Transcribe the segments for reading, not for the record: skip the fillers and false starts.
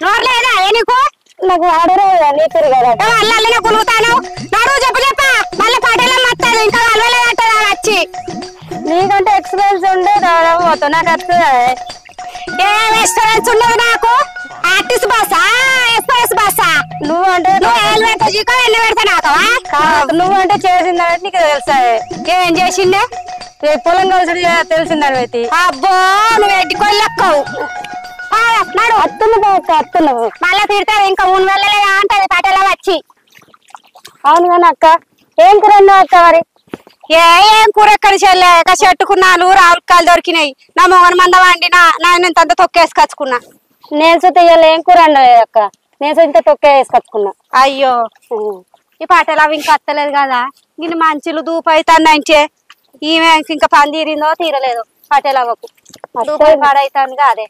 నోర్లేదా నీకు నాకు ఆడరే నీతురు కదా అల్లనే కులుగుతాను నడువు చెప్పు చెప్పా మళ్ళీ పాటలో మత్తాడు ఇంకా అలవలేదంటారా వచ్చి నీకంటే ఎక్స్పీరియన్స్ ఉండే పోతావు నాకు వస్తుంది ఏం ఎక్స్పీరియన్స్ ఉండదు నాకు ఆర్టిస్ట్ బాసా ఎక్స్ప్రెస్ బాసా నువ్వంటే ఎన్ని పెడతా నాకు నువ్వంటే చేసిందని నీకు తెలుసా ఏం చేసిండే పొలం కలిసి తెలిసిందని అయితే అబ్బో నువ్వు ఎట్టుకోలేక్కవు నాడు అత్తున్నావు మళ్ళా తిడతారు ఇంకా మూడు వెళ్ళలేదా అంటది పాటలో వచ్చి అవును కానీ అక్క ఏం కూర అక్క మరి ఏం కూర ఎక్కడ చెల్లె చెట్టుకున్నాను రావుకాయలు దొరికినాయి నా మొగన మంద వండినా నాయనంత తొక్కేసుకొచ్చుకున్నా నేను సుత ఇవాళ ఏం కూర అండలేదు అక్క నేను ఇంత తొక్కే వేసుకొచ్చుకున్నా అయ్యో ఈ పాటలు అవి ఇంకా వస్తలేదు కదా దీన్ని మంచులు దూపు అవుతాందంటే ఈమె ఇంకా పని తీరిందో తీరలేదు పాటలు అవ్వకు దూపు పాడైతాను కాదే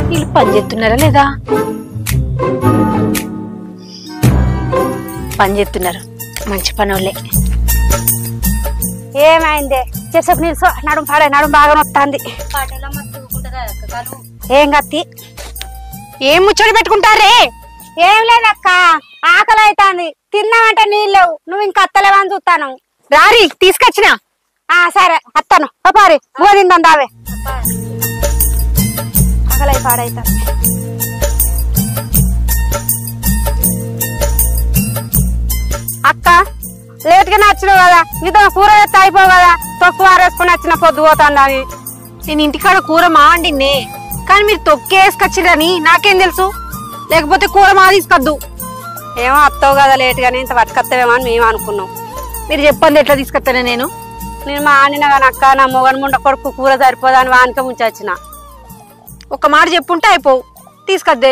వీళ్ళు పని చేస్తున్నారా లేదా పని చేస్తున్నారు మంచి పని వాళ్ళే ఏమైందే చేసేపు నిల్చో నడుము పాడే నడుము బాగా నొత్తాంది ఏం కత్తి ఏం ముచ్చట పెట్టుకుంటారే ఏం లేదక్క ఆకలి అవుతాంది తిన్నామంటే నీళ్ళు లేవు నువ్వు ఇంకా అత్తలేవని చూస్తాను రారి తీసుకొచ్చినా సరే అత్తను పారి గోదిందని దావే ఆకలి పాడైతాను అక్క లేట్ గా నచ్చినావు కదా నీతో కూర ఎత్తే అయిపోవు కదా తొక్కు ఆరేసుకుని వచ్చిన పొద్దు పోతాందని నేను ఇంటికాడ కూర మాండిన్నే కానీ మీరు తొక్కేసుకొచ్చిరని నాకేం తెలుసు లేకపోతే కూర మా తీసుకొద్దు ఏమో అత్తవు కదా లేట్ గానీ ఇంత పట్టుకొస్తావేమో అని మేము అనుకున్నాం మీరు చెప్పండి ఎట్లా తీసుకొస్తానే నేను మా ఆడిన కానీ అక్క నా మొగన్ ముండ కొడుకు కూర సరిపోదని వానికే ముంచొచ్చిన ఒక మాట చెప్పుంటే అయిపోవు తీసుకొద్దే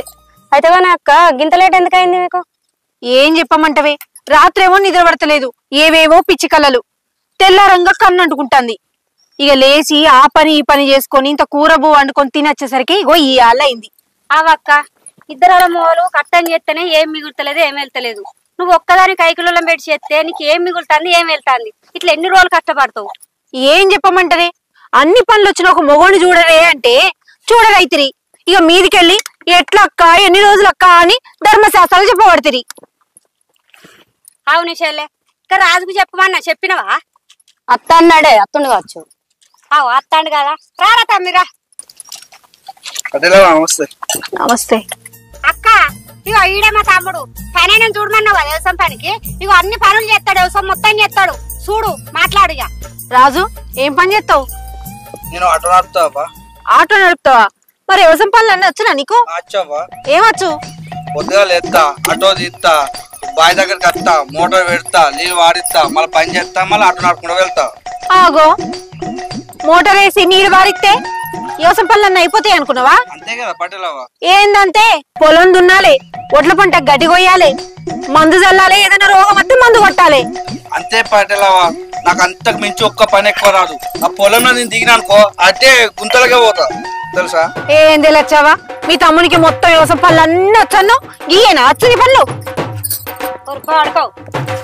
అయితే కానీ అక్క గింత లేట్ ఎందుకు అయింది మీకు ఏం చెప్పమంటవే రాత్రేమో నిద్ర పడతలేదు ఏవేవో పిచ్చి కళ్ళలు తెల్లారంగా కన్ను అంటుకుంటాంది ఇక లేచి ఆ పని ఈ పని చేసుకొని ఇంత కూర బో వండుకొని తినొచ్చేసరికి ఇగో ఈ అయింది అవక్క ఇద్దరు మొగలు కట్టని చేస్తేనే ఏం మిగులుతలేదు ఏం వెళ్తలేదు నువ్వు ఒక్కదాని కైకులలో పెట్టి చేస్తే నీకు ఏం మిగులుతుంది ఏం వెళ్తాంది ఇట్లా ఎన్ని రోజులు కష్టపడతావు ఏం చెప్పమంటదే అన్ని పనులు వచ్చిన ఒక మొగోని చూడరే అంటే చూడరైతిరి ఇక మీదికెళ్ళి ఎట్లా అక్క ఎన్ని రోజులు అక్క అని ధర్మశాస్త్రాలు చెప్పబడుతుంది అవును చెల్లె ఇంకా రాజుకు చెప్పమన్నా చెప్పినవా అత్త అన్నాడే అత్తుండు కావచ్చు అత్తాండు కదా రారా తమ్మిరా నమస్తే నమస్తే అక్క ఇగో ఈడే మా తమ్ముడు పని నేను చూడమన్నావు కదా వ్యవసాయం పనికి ఇగో అన్ని పనులు చేస్తాడు వ్యవసాయం మొత్తం చేస్తాడు చూడు మాట్లాడు ఇక రాజు ఏం పని చేస్తావు నేను ఆటో నడుపుతావా ఆటో నడుపుతావా మరి వ్యవసాయం పనులు అన్నీ వచ్చునా నీకు వచ్చావా ఏమొచ్చు పొద్దుగా ఎత్తా ఆటో తీస్తా బావి దగ్గరికి వస్తా మోటార్ పెడతా నీళ్ళు వాడిస్తా మళ్ళీ పని చేస్తా మళ్ళీ ఆటో నడుపుకుంటూ వెళ్తా ఆగో మోటార్ వేసి నీరు వారిస్తే వ్యవసాయం పనులు అన్నీ అయిపోతాయి అనుకున్నావా అంతే కదా పట్టేలావా ఏందంతే పొలం దున్నాలి ఒడ్ల పంట గడ్డి కొయ్యాలి మందు చల్లాలి ఏదైనా రోగం వస్తే మందు కొట్టాలి అంతే పట్టేలావా నాకు అంతకు మించి ఒక్క పని ఎక్కువ రాదు ఆ పొలంలో నేను దిగినా అనుకో అదే గుంతలకే పోతా తెలుసా ఏంది లచ్చావా మీ తమ్మునికి మొత్తం వ్యవసాయం పనులు అన్నీ వచ్చాను గీయనా వచ్చి పనులు ఆడుకోవు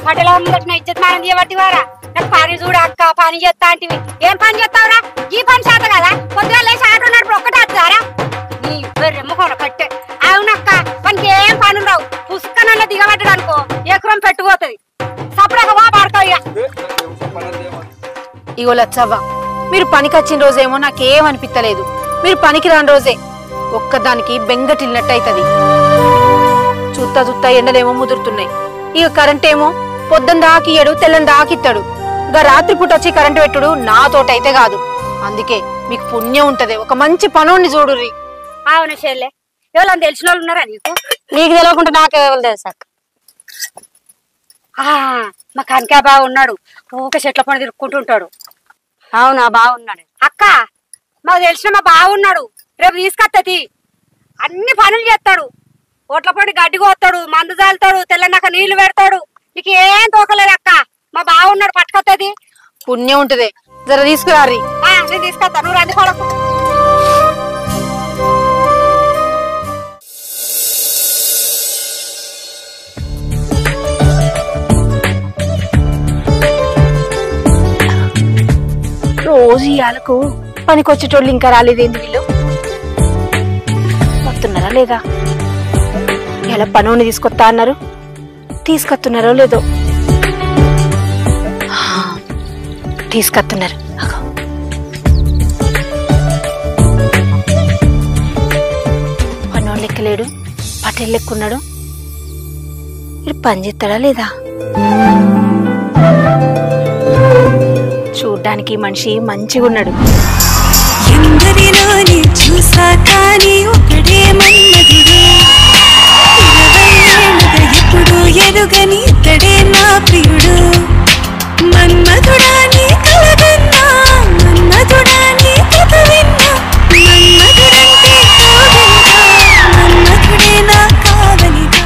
పట్టెలా ముందట ఇజ్జత్ మానం చేయబట్టి వారా నాకు పని చూడు అక్క పని చేస్తా అంటివి ఏం పని చేస్తావురా ఈ పని చేత కదా పొద్దుగా లేచి ఆటో నడుపు ఒక్కటే వస్తారా నీ రెమ్మకోర కట్టే అవునక్క మనకి ఏం పనులు రావు పుష్కనల్లా దిగబడ్డాడు అనుకో ఎకరం పెట్టుకుపోతుంది సపడక బా పడతావు ఇక ఇగో లచ్చవ్వ మీరు పనికి వచ్చిన రోజేమో నాకేమనిపిస్తలేదు మీరు పనికి రాని రోజే ఒక్కదానికి బెంగటిల్లినట్టు అవుతుంది చూత్తా చూత్తా ఎండలేమో ముదురుతున్నాయి ఇక కరెంట్ ఏమో పొద్దున దాకియ్యడు తెల్లని దాకిస్తాడు ఇంకా రాత్రిపూట వచ్చి కరెంటు పెట్టుడు నాతోటైతే కాదు అందుకే మీకు పుణ్యం ఉంటది ఒక మంచి పనుండి చూడుర్రి అవును చెల్లె ఎవరు తెలిసిన వాళ్ళు ఉన్నారా నీకు నీకు తెలియకుండా నాకు ఎవరు తెలుసు అక్క మా కనకా బాగున్నాడు ఊక చెట్ల పని తిరుక్కుంటుంటాడు అవునా బాగున్నాడు అక్క మాకు తెలిసిన మా బాగున్నాడు రేపు తీసుకొత్తది అన్ని పనులు చేస్తాడు ఓట్ల పొడి గడ్డి కోస్తాడు మందు చాలుతాడు తెల్లనాక నీళ్లు పెడతాడు నీకు ఏం తోకలేదు అక్క మా బాగున్నాడు పట్టుకొత్తది పుణ్యం ఉంటది జర తీసుకురారి నేను తీసుకొస్తా నువ్వు రంది కొడకు రోజు ఇయాలకు పనికొచ్చేటోళ్ళు ఇంకా రాలేదేంది వీళ్ళు? వస్తున్నారా లేదా? ఇలా పనుని తీసుకొస్తా అన్నారు, తీసుకొస్తున్నారో లేదో? తీసుకొస్తున్నారు. పనోళ్ళు లెక్కలేడు, పటేల్ లెక్కున్నాడు. మీరు పని చేస్తాడా లేదా? చూడ్డానికి మనిషి మంచిగా ఉన్నాడు. ఎందరిలోని చూసా కానీ ఒకడే మన్మధుడు, 20 ఏళ్ళుగా ఎప్పుడు ఎరుగని ఇతడే నా ప్రియుడు. మన్మధుడా నీ కలగన్నా, మన్మధుడా నీ కథ విన్నా, మన్మధుడంటే కాదనిగా, మన్మధుడే నా కావలిగా.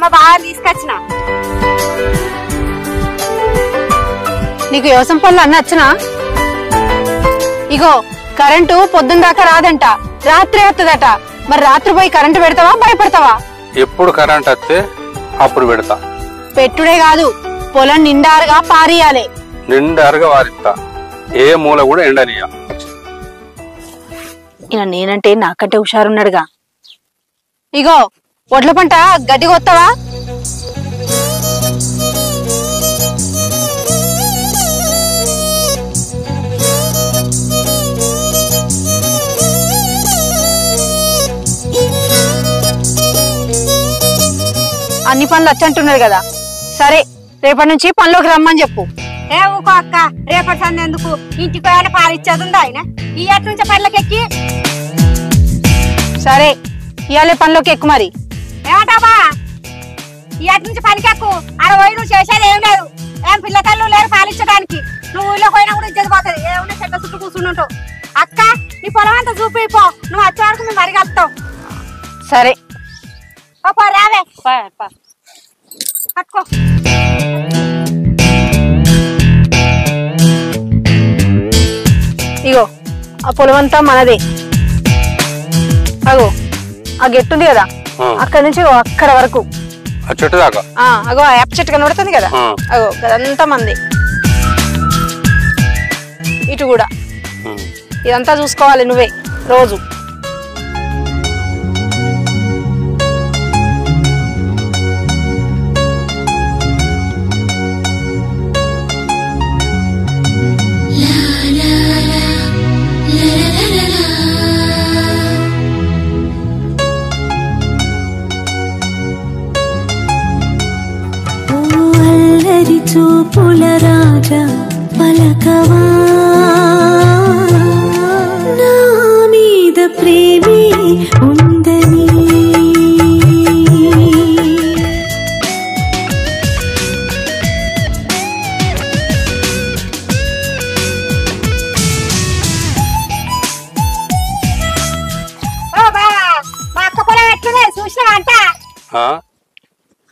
మా బాగా తీసుకొచ్చిన. నీకు వ్యవసాయం పనులు అన్న వచ్చినా? ఇగో కరెంటు పొద్దున్న దాకా రాదంట, రాత్రి వస్తుందట. మరి రాత్రి పోయి కరెంటు పెడతావా, భయపడతావా? ఎప్పుడు కరెంట్ వస్తే అప్పుడు పెడతా. పెట్టుడే కాదు, పొలం నిండారుగా పారియాలే. నిండారుగా వారిస్తా, ఏ మూల కూడా ఎండనియా. ఇలా నేనంటే నాకంటే హుషారున్నాడుగా. ఇగో వడ్ల పంట గడ్డి కొత్తవా? అన్ని పనులు వచ్చంటున్నారు కదా, సరే రేపటి నుంచి పనిలోకి రమ్మని చెప్పు. ఏ ఊకో అక్క, రేపటి సంది ఎందుకు? ఇంటికి పోయినా పాలు ఇచ్చేది ఉందా ఆయన? ఈ అటు నుంచి పనులకి ఎక్కి. సరే ఇవాళ పనిలోకి ఎక్కు. మరి ఏమంటావా? ఈ అటు నుంచి పనికి ఎక్కు. అలా పోయి నువ్వు చేసేది ఏం లేదు. ఏం పిల్లకళ్ళు లేరు పాలిచ్చడానికి. నువ్వు ఊళ్ళో పోయినా కూడా ఇచ్చేది పోతుంది. ఏమన్నా చెట్ల చుట్టూ కూర్చుంటావు. అక్క నీ పొలం అంతా చూపిపో, నువ్వు వచ్చే వరకు మేము మరిగి వస్తావు. సరే రావే పట్టుకో. ఇగో ఆ పొలం అంతా మనదే. అగో ఆ గెట్టుంది కదా, అక్కడి నుంచి అక్కడ వరకు చెట్టు దాకా. అగో ఆ యాప్ చెట్టు కనబడుతుంది కదా, అగో అదంతా మంది. ఇటు కూడా ఇదంతా చూసుకోవాలి నువ్వే రోజు. చూపుల రాజా పలకవా, నా మీద ప్రేమే ఉందని. మా అక్క పొలం ఎట్లుంది చూసినావా? అంట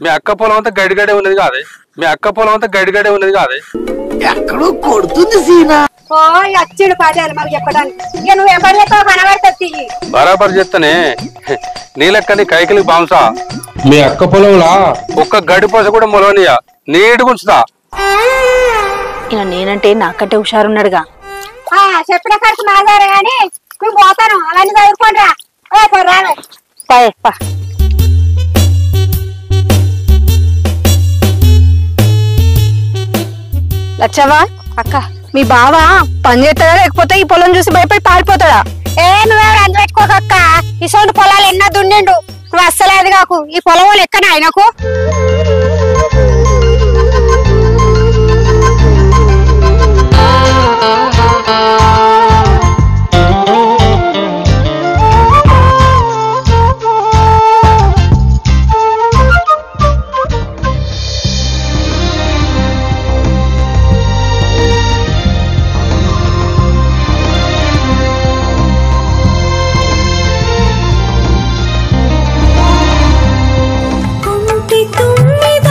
మీ అక్క పొలం అంతా గడిగడే ఉన్నది కాదే, మీ అక్క పొలం అంతా గడిగడే ఉన్నది కాదే. ఎక్కడో కొడుతుంది సీనా. అచ్చుడు పాదాలు మాకు చెప్పడానికి. ఇక నువ్వు ఎవరితో కనబడుతుంది బరాబర్ చెప్తానే. నీ లెక్కని కైకిలి బాంసా మీ అక్క పొలంలా ఒక్క గడిపోస కూడా మొలవనియా, నీటి గుంచుతా. ఇలా నేనంటే నాకంటే హుషారున్నాడుగా. చెప్పిన ఖర్చు మాదారు గాని మేము పోతాను. అవన్నీ చదువుకోండి రావే. లచ్చవ్వా అక్క, మీ బావ పని చేస్తాడా లేకపోతే ఈ పొలం చూసి భయపడి పారిపోతాడా? నువ్వెవరు అందు పెట్టుకోకక్క. ఇసోంటి పొలాలు ఎన్నో దున్నిండు. నువ్వు అస్సలేదు కాకు. ఈ పొలం వాళ్ళు ఎక్కన ఆయనకు. కుంటి తుమ్మిద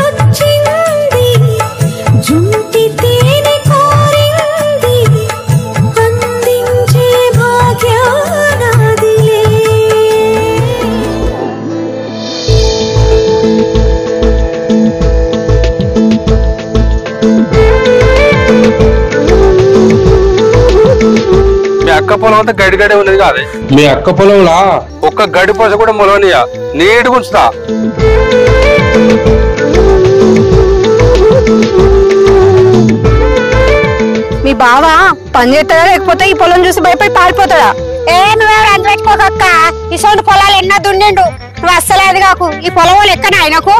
అక్క పొలం అంతా గడిగడే ఉన్నది కాదే. మీ అక్క పొలంలా ఒక్క గడి పోస కూడా మొలవనియా, నీట్గా ఉంచుతా. మీ బావ పని చేస్తాడా లేకపోతే ఈ పొలం చూసి భయపడి పారిపోతాడా? నువ్వెవరు అంత పెట్టుకోకక్క, ఇసోంటి పొలాలు ఎన్నో దున్నిండు, నువ్వు అస్సలేదు కాకు. ఈ పొలం లెక్కన ఆయనకు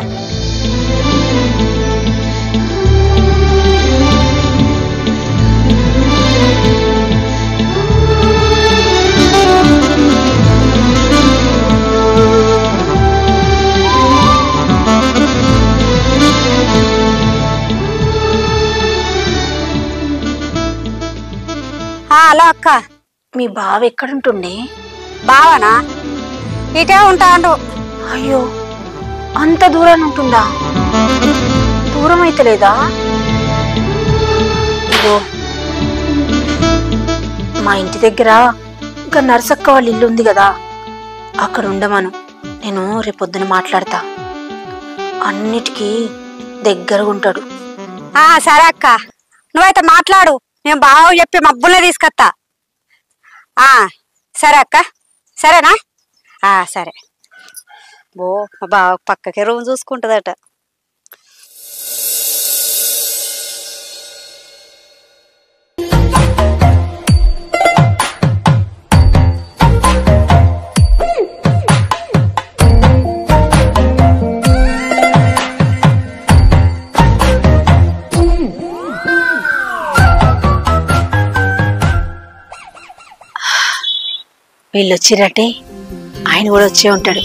హలో అక్క. మీ బావ ఎక్కడుంటుండే? బావనా ఇటే ఉంటాడు. అయ్యో, అంత దూరాన్ని ఉంటుందా? దూరం అయితే లేదా? ఇదో మా ఇంటి దగ్గర ఇంకా నర్సక్క వాళ్ళ ఇల్లు ఉంది కదా, అక్కడ ఉండమను. నేను రేపొద్దున మాట్లాడతా. అన్నిటికీ దగ్గరగా ఉంటాడు. సరే అక్క, నువ్వైతే మాట్లాడు, నేను బావ చెప్పి మబ్బులే తీసుకొస్తా. సరే అక్క, సరేనా? సరే. మా బావ పక్కకే రూమ్ చూసుకుంటుందట. వీళ్ళు వచ్చిరటే, ఆయన కూడా వచ్చే ఉంటాడు.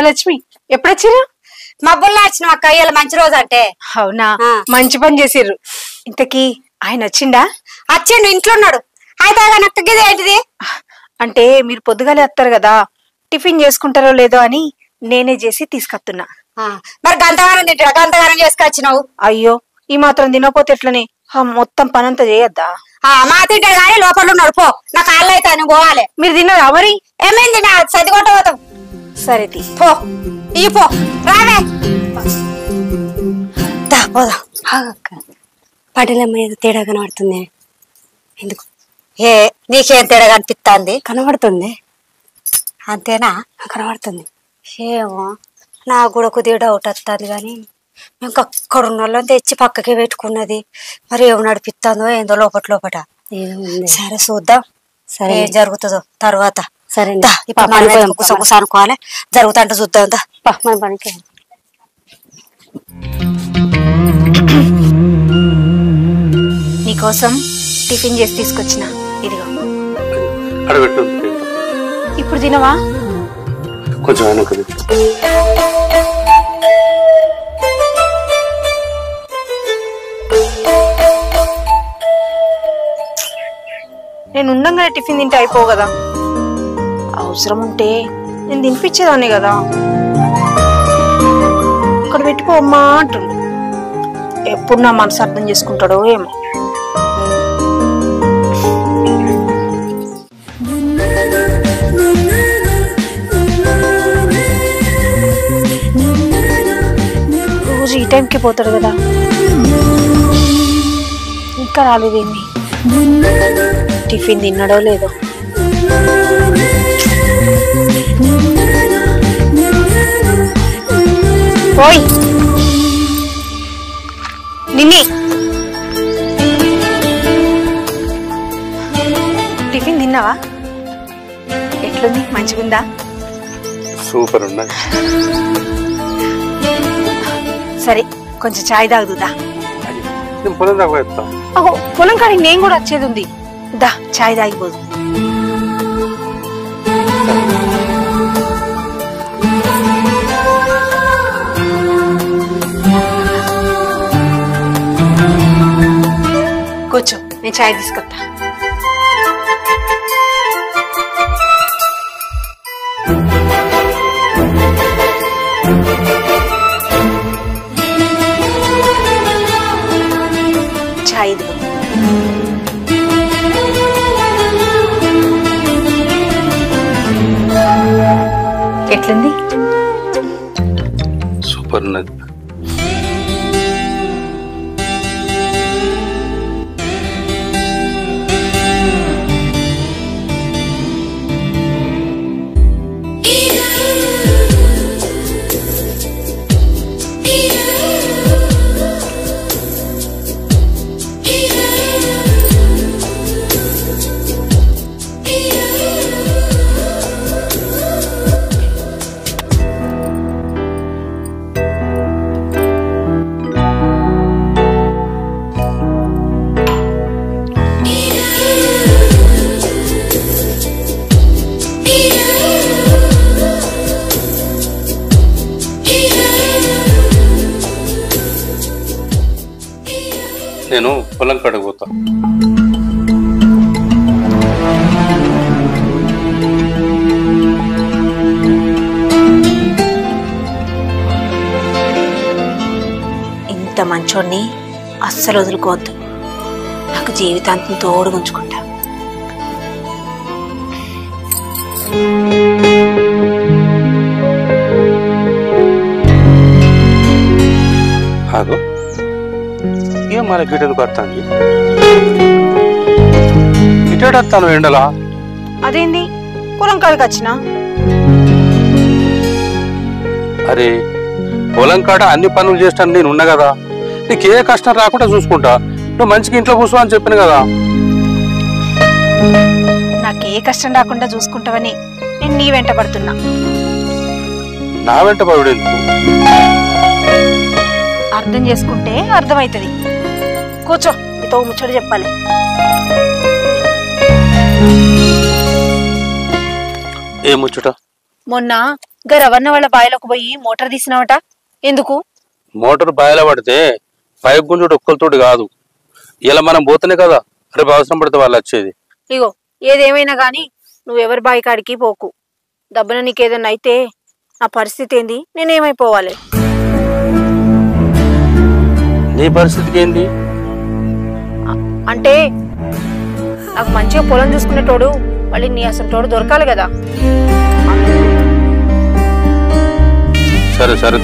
లక్ష్మి, ఎప్పుడొచ్చిర్రు? మబ్బుల్లో వచ్చినాం అక్క, ఇవాళ మంచి రోజు అంటే. అవునా, మంచి పని చేసిర్రు. ఇంతకీ ఆయన వచ్చిండా? వచ్చిండు, ఇంట్లో ఉన్నాడు. అయితే నక్కది ఏంటిది అంటే మీరు పొద్దుగాలే వస్తారు కదా, టిఫిన్ చేసుకుంటారో లేదో అని నేనే చేసి తీసుకొస్తున్నా. మరి గంటగానం తింటాడు, గంటగానం చేసుకొచ్చినావు. అయ్యో, ఈ మాత్రం తినకపోతే ఎట్లనే? మొత్తం పనంతా చేయొద్దా? మా తింటాడు కానీ లోపల ఉన్నాడు. పో, నా కాళ్ళు అయితే నువ్వు పోవాలి. మీరు తిన్నారా మరి? ఏమైంది, నా సది కొట్ట పోతాం. సరే పో, ఈ పో, రావే. పడలేమ్మ, ఏదో తేడా కనబడుతుంది. ఎందుకు? నీకేం తేడా కనిపిస్తుంది? కనబడుతుంది. అంతేనా? కనబడుతుంది. ఏమో, నాకు కూడా కొద్దిగా డౌట్ వస్తుంది కానీ మేము అక్కడ ఉన్న వాళ్ళని తెచ్చి పక్కకే పెట్టుకున్నది. మరి ఏమి నడిపిస్తుందో ఏందో లోపట. సరే చూద్దాం, సరే ఏం జరుగుతుందో తర్వాత. సరే, ఇప్పుడు అనుకోవాలి, జరుగుతుంటే చూద్దాం. మన పనికి నీకోసం టిఫిన్ చేసి తీసుకొచ్చిన, ఇదిగో. ఇప్పుడు తినవా? కొంచెం నేను ఉండంగానే టిఫిన్ తింటే అయిపో కదా. అవసరం ఉంటే నేను తినిపించేదాన్ని కదా. ఇక్కడ పెట్టుకో అమ్మా అంటుండు. ఎప్పుడు నా మనసు అర్థం చేసుకుంటాడో ఏమో. రోజు ఈ టైంకి పోతాడు కదా, ఇంకా రాలేదేమి? టిఫిన్ తిన్నాడో లేదో. ఓయ్ నిన్ని, టిఫిన్ తిన్నావా? ఎట్లుంది, మంచిగుందా? సూపర్ ఉన్నది. సరే, కొంచెం చాయ్ తాగుదా? పొలం తాగుతా. పొలం కాడికి నేను కూడా వచ్చేది ఉంది. దా, చాయ్ తాగిపోదు. కూర్చో, నేను చాయ్ తీసుకొస్తా. చాయ్ ఇదిగో. ఉన్నట్టున్నది. నేను పొలం కాడికి పోతా. ఇంత మంచోడిని అస్సలు వదులుకోవద్దు. నాకు జీవితాంతం తోడు ఉంచుకుంటా. ఆగో ఏం మన గిటెందుకు వస్తాను ఇటేడొస్తాను ఎండలా. అదేంది పొలం కాడికి వచ్చినా? అరే పొలం కాడ అన్ని పనులు చేస్తాను నేను ఉన్నా కదా, నీకు ఏ కష్టం రాకుండా చూసుకుంటా. నువ్వు మంచిగా ఇంట్లో కూర్చో అని చెప్పాను కదా. నాకు ఏ కష్టం రాకుండా చూసుకుంటావని నేను నీ వెంట పడుతున్నా. నా వెంట పడు ఎందుకు? అర్థం చేసుకుంటే అర్థమవుతుంది. కూర్చో, నీతో ముచ్చట చెప్పాలి. ఏ ముచ్చట? మొన్న రవణ వాళ్ళ బాయిలోకి పోయి మోటార్ తీసినావట, ఎందుకు? మోటార్ బాయిలో పడితే పైపు గుంజుడు ఒక్కరితోటి కాదు, ఇలా మనం పోతేనే కదా రేపు అవసరం పడితే వాళ్ళు వచ్చేది. ఇగో ఏదేమైనా గాని నువ్వెవరి బాయి కాడికి పోకు. దబ్బన నీకేదన్నా అయితే నా పరిస్థితి ఏంది? నేనేమైపోవాలి? నీ పరిస్థితికి ఏంది అంటే నాకు మంచిగా పొలం చూసుకునేటోడు మళ్ళీ నీ అసలు తోడు దొరకాలి కదా. సరే సరే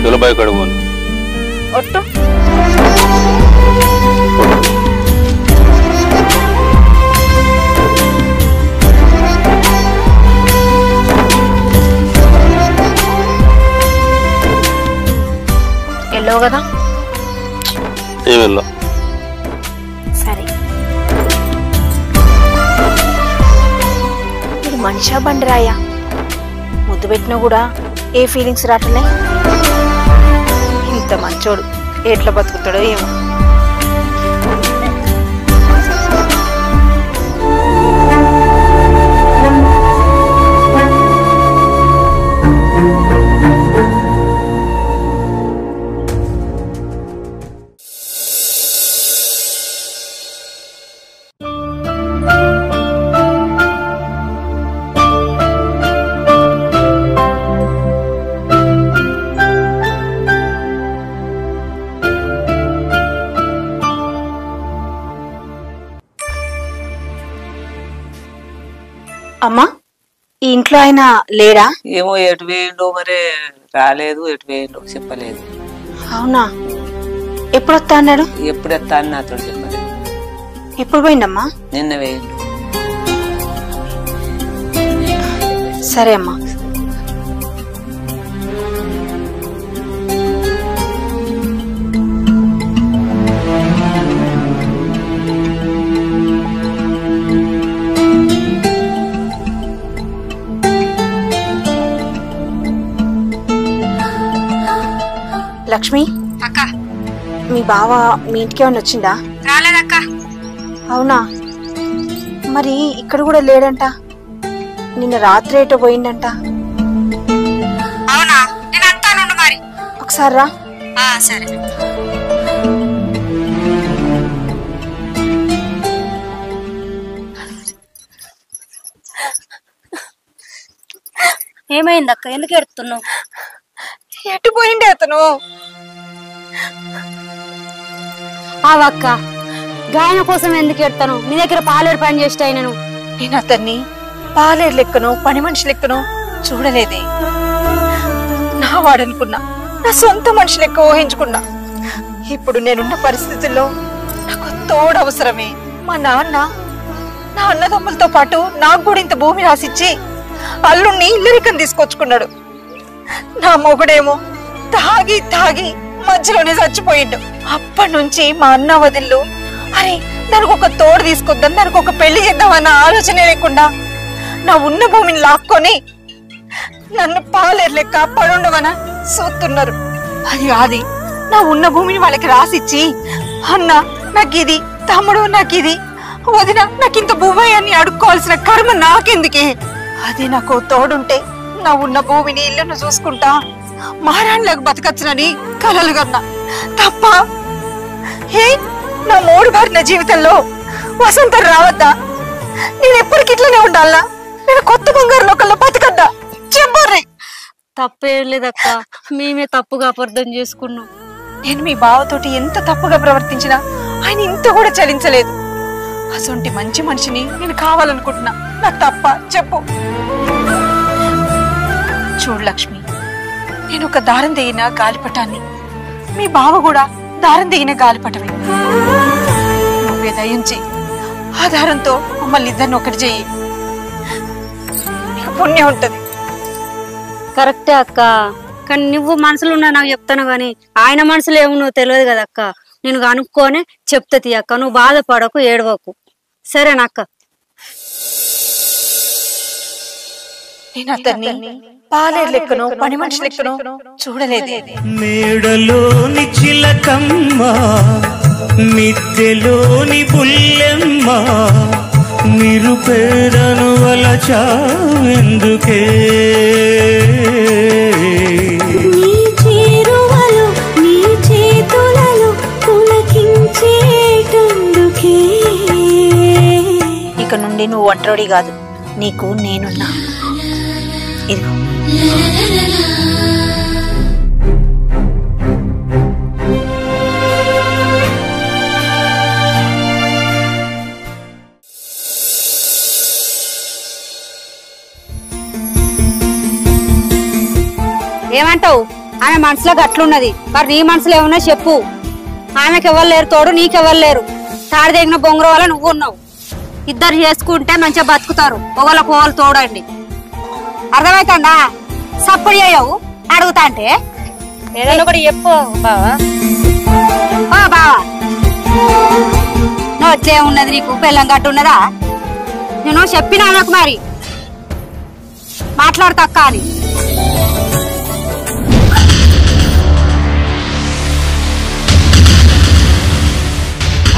తులబాయి కడుగుని ఒట్టు. వెళ్ళావు కదా? ఏమెళ్ళా? సరే, ఇది మనిషా బండిరాయా? ముద్దు పెట్టినా కూడా ఏ ఫీలింగ్స్ రావట్లే. ఇంత మంచోడు ఎట్లా బతుకుతాడో ఏమో. అమ్మా, ఈ ఇంట్లో ఆయన లేడా? ఏమో ఎటు వేయండో మరి, రాలేదు. ఎటు వేయండో చెప్పలేదు. అవునా? ఎప్పుడు వస్తా అన్నాడు? ఎప్పుడు ఎత్తా అని నాతో చెప్పలేదు. ఎప్పుడు పోయిండమ్మా? నిన్న వేయండు. సరే అమ్మా. లక్ష్మి అక్క, మీ బావ మీ ఇంటికి ఏమన్నా వచ్చిందా? రాలేదక్క. అవునా? మరి ఇక్కడ కూడా లేడంట. నిన్న రాత్రి ఏటో పోయిండంట. అవునా? నేను అత్తానుండు మరి. ఒకసారి రా. సరే. ఏమైందక్క? ఎందుకు ఎడుతున్నావు? ఎటు పోయిండే అతను? అక్క, గాయన కోసం ఎందుకు ఎడతాను? నీ దగ్గర పాలేరు పని చేస్తే నేను అతన్ని పాలేరు లెక్కను పని మనిషి లెక్కను చూడలేదే. నా వాడనుకున్నా, నా సొంత మనిషి లెక్క ఊహించుకున్నా. ఇప్పుడు నేనున్న పరిస్థితుల్లో నాకు తోడు అవసరమే. మా నాన్న నా అన్నదమ్ములతో పాటు నాకు కూడా ఇంత భూమి రాసిచ్చి అల్లుణ్ణి ఇల్లరికం తీసుకొచ్చుకున్నాడు. నా మొగుడేమో తాగి తాగి మధ్యలోనే చచ్చిపోయిండు. అప్పటి నుంచి మా అన్న వదిళ్ళు అరే దానికి ఒక తోడు తీసుకొద్దాం, దానికి ఒక పెళ్లి చేద్దామన్న ఆలోచనే లేకుండా నా ఉన్న భూమిని లాక్కొని నన్ను పాలేరు లెక్క పడుండవన చూస్తున్నారు. అది నా ఉన్న భూమిని వాళ్ళకి రాసిచ్చి అన్న నాకిది, తమ్ముడు నాకిది, వదిన నాకింత భూమి అని అడుక్కోవాల్సిన కర్మ నాకెందుకే? అది నాకు తోడుంటే నా ఉన్న భూమిని ఇల్లును చూసుకుంటా మహారాణిలకు బతకచ్చునని కలలు కన్నా తప్ప హే నా మూడు భార్య జీవితంలో వసంతం రావద్దా? నేను ఎప్పటికి ఇట్లనే ఉండాలా? నేను కొత్త బంగారు లోకల్లో బతకద్దా? చెప్పర్రి. తప్పేం లేదక్క, మేమే తప్పుగా అపార్థం చేసుకున్నాం. నేను మీ బావతోటి ఎంత తప్పుగా ప్రవర్తించినా ఆయన ఇంత కూడా చలించలేదు. అసొంటి మంచి మనిషిని నేను కావాలనుకుంటున్నా. నాకు తప్ప చెప్పు. చూడు లక్ష్మి, నేను ఒక దారం తెగిన గాలిపటాన్ని, మీ బావ కూడా దారం తెగిన గాలిపటమే. నువ్వే దయించి ఆ దారంతో మమ్మల్ని ఇద్దరిని ఒకటి చెయ్యి, నీకు పుణ్యం ఉంటది. కరెక్టే అక్క, కానీ నువ్వు మనసులో ఉన్నా నాకు చెప్తాను గాని ఆయన మనసులో ఏమో తెలియదు కదా అక్క. నేను కనుక్కొని చెప్తాది అక్క, నువ్వు బాధపడకు, ఏడవకు, సరేనక్క? నేను అతన్ని పాలేరు లెక్కనో పని మనిషి లెక్కనో చూడలేదే. మేడలోని చిలకమ్మ, మిద్దెలోని బుల్లెమ్మ, నిరుపేదను వలచావెందుకే? నీ చేరువలో నీ చేతులలో పులకించేటందుకే. ఇక నుండి నువ్వు ఒంటరి కాదు, నీకు నేనున్నా. ఇదిగో ఏమంటావు? ఆమె మనసులో గట్లున్నది, మరి నీ మనసులో ఏమన్నా చెప్పు. ఆమెకి ఎవరు లేరు తోడు, నీకెవరు లేరు. తాడి తెగిన బొంగర వల్ల నువ్వు ఉన్నావు. ఇద్దరు చేసుకుంటే మంచిగా బతుకుతారు, ఒకళ్ళకు ఒకళ్ళు తోడండి. అర్థమవుతుందా? సప్పుడు చేయవు అడుగుతా అంటే ఏదైనా కూడా చెప్పు బావా. బావా నువ్వు వచ్చే ఉన్నది, నీకు పెళ్ళం గట్టు ఉన్నదా? నేను చెప్పినా నాకు మరి మాట్లాడతా అని.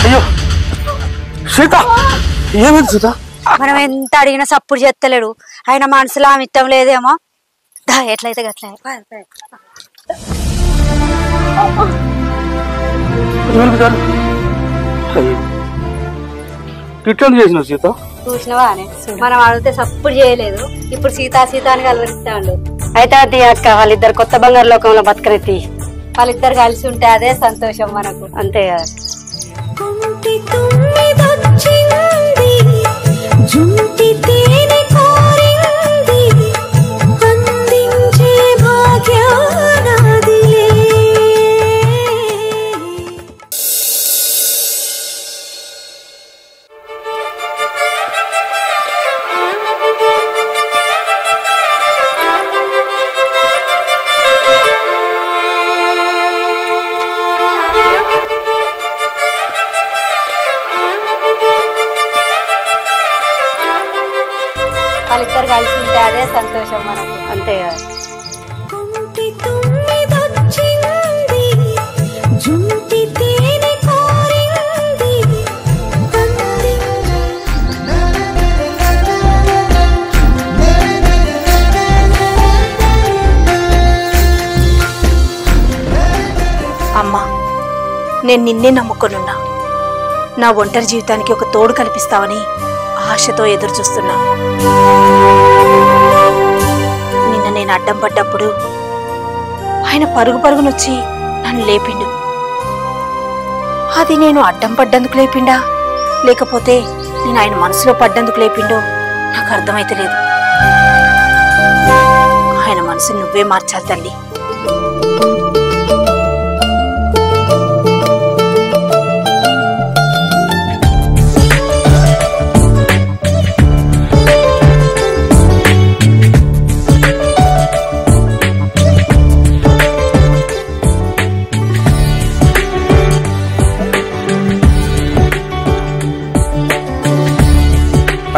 అయ్యో సీత, ఏమైంది సీత? మనం ఎంత అడిగినా సప్పుడు చేస్తలేడు. ఆయన మనసులో ఆమె ఇష్టం లేదేమో. ఎట్లయితే గట్ల ఇట్లా చేసినావు సీత? చూసినవా? మనం అడిగితే సప్పుడు చేయలేదు, ఇప్పుడు సీతా సీత అని కలవరిస్తాడు. అయితే అది అక్క, వాళ్ళిద్దరు కొత్త బంగారు లోకంలో బతకనెత్తి వాళ్ళిద్దరు కలిసి ఉంటే అదే సంతోషం మనకు, అంతే కదా. కుంటి తుమ్మిదొచ్చింది, జుంటి తేనె కోరింది, అందించే భాగ్యానాదిలే. వాళ్ళిద్దరు కలిసి ఉంటే అదే సంతోషం మనకు, అంతే కదా. కుంటి తుమ్మిదొచ్చింది, జుంటి తేనె కోరింది, అమ్మా, నేను నిన్నే నమ్ముకొనున్నా. నా ఒంటరి జీవితానికి ఒక తోడు కల్పిస్తావని ఆశతో ఎదురు చూస్తున్నా. నిన్న నేను అడ్డం పడ్డప్పుడు ఆయన పరుగు పరుగునొచ్చి నన్ను లేపిండు. అది నేను అడ్డం పడ్డందుకు లేపిండా, లేకపోతే నేను ఆయన మనసులో పడ్డందుకు లేపిండో నాకు అర్థమైతే లేదు. ఆయన మనసు నువ్వే మార్చాలి తల్లి.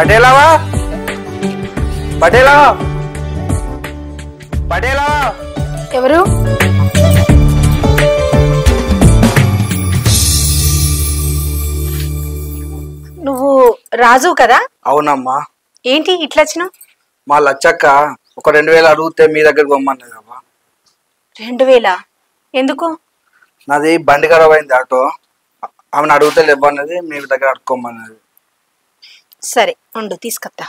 పటేలావా పటేలా పటేలా ఎవరు? నువ్వు రాజు కదా? అవునమ్మా. ఏంటి ఇట్లా వచ్చినావు? మా లచ్చక్క ఒక 2000 అడిగితే మీ దగ్గర కొమ్మన్నది అమ్మా. 2000? ఎందుకు? నాది బండి ఖరాబ్ అయింది ఆటో, ఆమెను అడిగితే లేవన్నది, మీ దగ్గర అడుక్కోమన్నది. సరే ఉండు తీసుకొస్తా.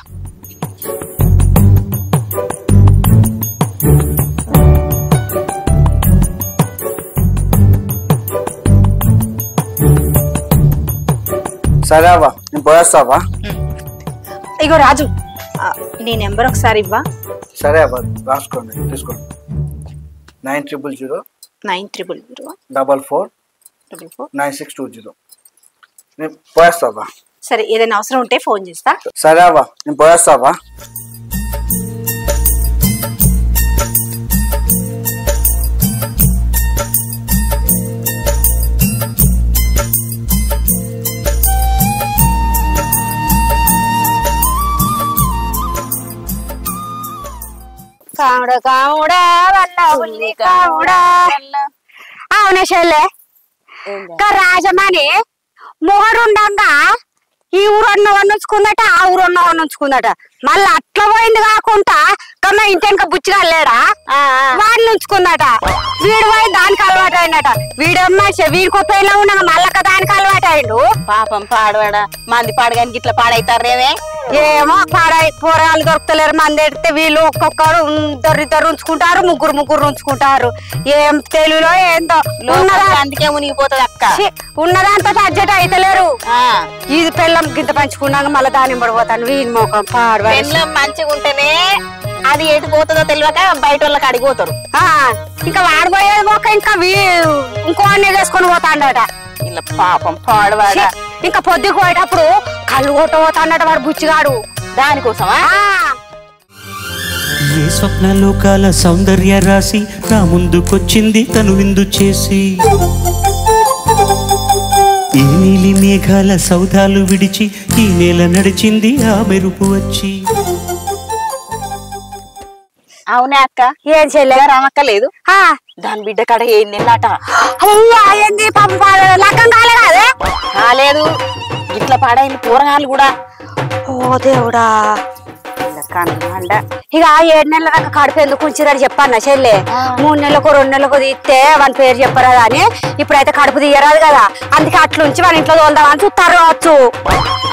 సరే అవ్వా, నేను పోయేస్తావా? ఇగో రాజు, నీ నెంబర్ ఒకసారి ఇవ్వా. సరే అవ్వ, రాసుకోండి, తీసుకోండి. 9000 9000 44 9620. నేను పోయేస్తావా? సరే, ఏదైనా అవసరం ఉంటే ఫోన్ చేస్తా. సరే అవ్వ, నేను పోయేస్తావా? కావుడా కావుడా వల్ల ఉల్లి కావుడా. అవునా చెల్లె, రాజమని మొహరుండంగా ఈ ఊరన్నవాడిని ఉంచుకుందట, ఆ ఊరన్నవాడిని ఉంచుకుందట. మళ్ళీ అట్లా పోయింది కాకుండా కన్నా ఇంటెనక బుచ్చిగా లేడా వాడిని ఉంచుకుందట. వీడు పోయి దానికి అలవాటు అయినట. వీడమ్మా వీడికి పెళ్ళ ఉండగా మళ్ళక దానికి అలవాటు అయిండు. పాపం పాడవాడా, మంది పాడగానికి ఇట్లా పాడైతారేమే. ఏమో పాడై పోరాలు దొరుకుతలేరు. మంది ఎడితే వీళ్ళు ఒక్కొక్కరు ఇద్దరు ఉంచుకుంటారు, ముగ్గురు ఉంచుకుంటారు. ఏం తెలుగులో ఏందో అందుకే మునిగిపోతుంది అక్క. ఉన్నదాంతో అడ్జెట్ అయితలేరు. ఇది పెళ్ళం గింత పంచుకున్నాక మళ్ళీ దాని పడిపోతాను. వీని మోకం పెళ్ళం మంచిగా ఉంటేనే అది ఎటు పోతుందో తెలియక బయట వాళ్ళకి అడిగిపోతారు. ఇంకా వాడిపోయేది మొక్క ఇంకా ఇంకో అన్నీ చేసుకొని పోతాడట. ఇలా పాపం పాడవాడా. ఇంకా పొద్దుకు పోయేటప్పుడు కళ్ళు కొట్టబోతాడట వాడు బుచ్చిగాడు. దానికోసమా? ఏ స్వప్నలోకాల సౌందర్య రాశి నా ముందుకొచ్చింది తను విందు చేసి. ఈ నీలి మేఘాల సౌధాలు విడిచి ఈ నేల నడిచింది ఆ మెరుపు వచ్చి. అవునే అక్క, ఏం చెల్లెగా రామక్క లేదు, దాని బిడ్డ కాడ 7 నెలలట. ఏంది లగ్గం కాలే కాదే? కాలేదు, ఇట్లా పాడైంది పోరగాళ్ళు కూడా. ఓ దేవుడా. ఇక 7 నెలల దాకా కడుపు ఎందుకు ఉంచిరని చెప్పన్నా చెల్లె. 3 నెలలకు 2 నెలలకు తీస్తే వాని పేరు చెప్పరాదు అని. ఇప్పుడైతే కడుపు తీయరాదు కదా, అందుకే అట్లుంచి వాళ్ళ ఇంట్లో తోలుదామని చూస్తారు కావచ్చు.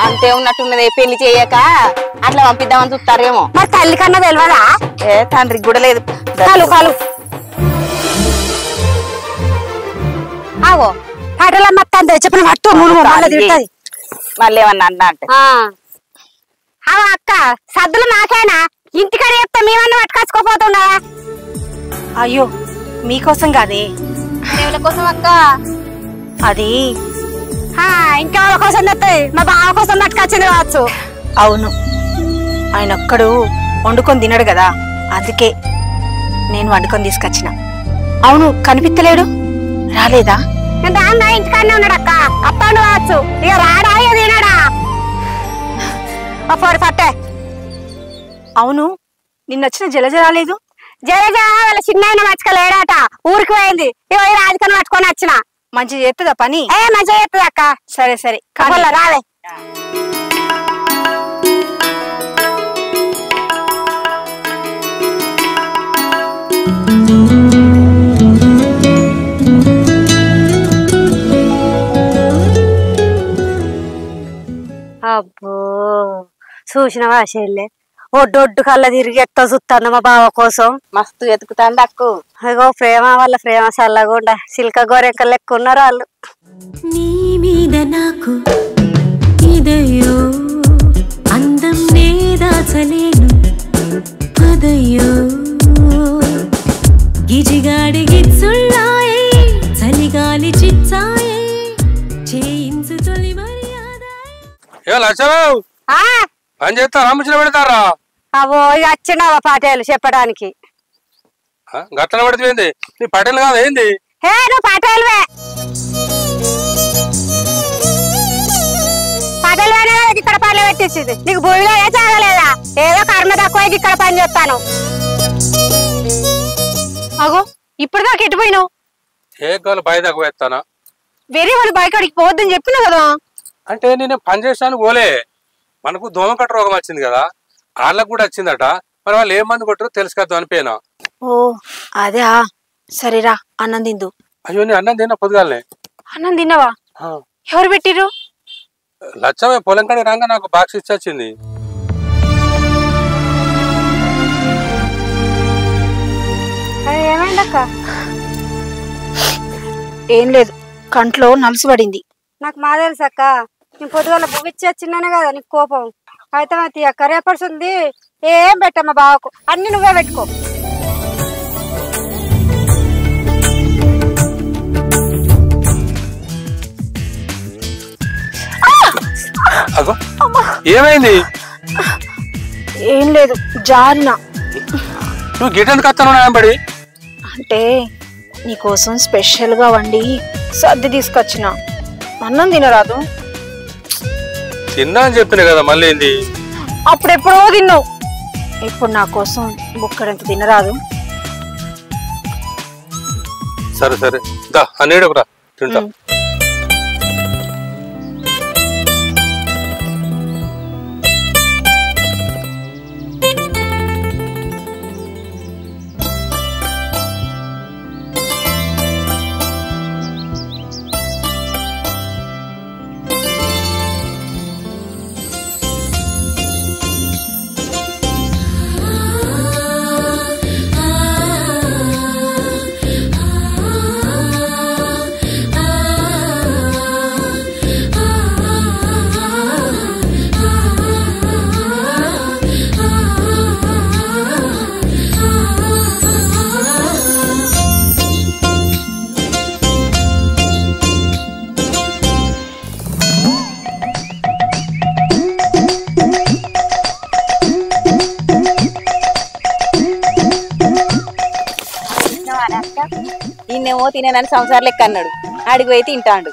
అంతే ఉన్నట్టున్నది, పెళ్లి చేయక అట్లా పంపిద్దామని చూస్తారేమో. మరి తల్లి కన్నా తెలియదా? తండ్రికి కూడా లేదు. కాలు ఆగో పాటలమ్మ చెప్పిన పట్టు మళ్ళీ తిడుతుంది. మళ్ళీ ఏమన్నా అన్నా అంటే అక్క సద్దులు నాకేనా? ఇంటికాడ చెప్తే మేమన్నా పట్టుకొచ్చుకోపోతుందా? అయ్యో మీకోసం కాదే, దేవుల కోసం అక్క. అది ఇంకెవరి కోసం తెస్తాయి, మా బావ కోసం పట్టుకొచ్చింది కావచ్చు. అవును, ఆయన ఒక్కడు వండుకొని తినడు కదా, అందుకే నేను వండుకొని తీసుకొచ్చిన. అవును, కనిపిస్తలేడు, రాలేదా? దాన్న ఇంటికాడనే ఉన్నాడు అక్క. అప్పండు కావచ్చు, ఇక రాడా ఇక తినడా? పట్టే. అవును, నిన్నొచ్చిన జలజ రాలేదు. జలజ వాళ్ళ చిన్న మర్చుకోలేడాట, ఊరికి పోయింది. ఇక రాజకీయ పట్టుకొని వచ్చిన. మంచి చేస్తుందా పని? మంచిగా చేస్తుంది అక్క. సరే సరే, రాలే. అబ్బో చూసినవా చెల్లె, ఒడ్డొడ్డు కళ్ళ తిరిగి ఎట్లా చూస్తాను మా బావ కోసం. మస్తు ఎతుకుతాండి అక్కు. అగో ప్రేమ వల్ల ప్రేమ చల్లగుండా సిల్క గోరెంకలు లెక్క ఉన్నారు వాళ్ళు. నీ మీద నాకు ఇదయో అందం నేదాచలేను పదయో గిజిగాడి గిచ్చుళ్ళాయే చలిగాలి చిచ్చాయే చేయించు తొలి మర్యాద. పని చేస్తా రాముచిన పెడతారా? అవో ఇక వచ్చినావా పాటేలు చెప్పడానికి? గట్ల పడిపోయింది, నీ పటేలు కాదు ఏంది? నువ్వు పాటేలువే. పాటేలువేనా ఇక్కడ పనులు పెట్టించింది నీకు భూమిలో ఏ చాగలేదా ఏదో కర్మ తక్కువ ఇక్కడ పని చేస్తాను అగో ఇప్పుడు దాకా ఎటు పోయినావు ఏ గోలు బాయి దాకా వేస్తానా వేరే వాళ్ళు బాయికాడికి పోవద్దని చెప్పినా కదా అంటే నేను పని చేసాను పోలే మనకు దోమకట్ట రోగం వచ్చింది కదా వాళ్ళకు కూడా వచ్చిందట మరి వాళ్ళు ఏం మంది కొట్టరు తెలుసు కదా అనిపోయినా ఓ అదే సరేరా అన్నం తిందు అయ్యో నీ అన్నం తిన్నా పొద్దుగాలనే అన్నం తిన్నావా ఎవరు పెట్టిరు లచ్చమే పొలం కాడికి రాగా నాకు బాక్స్ ఇచ్చొచ్చింది ఏమైందక్క ఏం లేదు కంట్లో నలుసు పడింది నాకు మా తెలుసు అక్క నేను పొద్దుగల బువ్విచ్చి వచ్చిన్నానే కదా నీకు కోపం అయితే అది అక్క రేపడుతుంది ఏం పెట్టమ్మా బావకు అన్ని నువ్వే పెట్టుకో అగో ఏమైంది ఏం లేదు జారినా నువ్వు గిటెందుకు వస్తాను బడి అంటే నీకోసం స్పెషల్ గా వండి సర్ది తీసుకొచ్చిన అన్నం తినరాదు తిన్నా అని చెప్పిన కదా మళ్ళీ ఏంది అప్పుడెప్పుడో తిన్నావు ఇప్పుడు నా కోసం బుక్కడంత తినరాదు సరే సరే దా అనేడకురా తింటా ఈయనేమో తినేనని సంసారం లెక్క అన్నాడు ఆడికి పోయి తింటాడు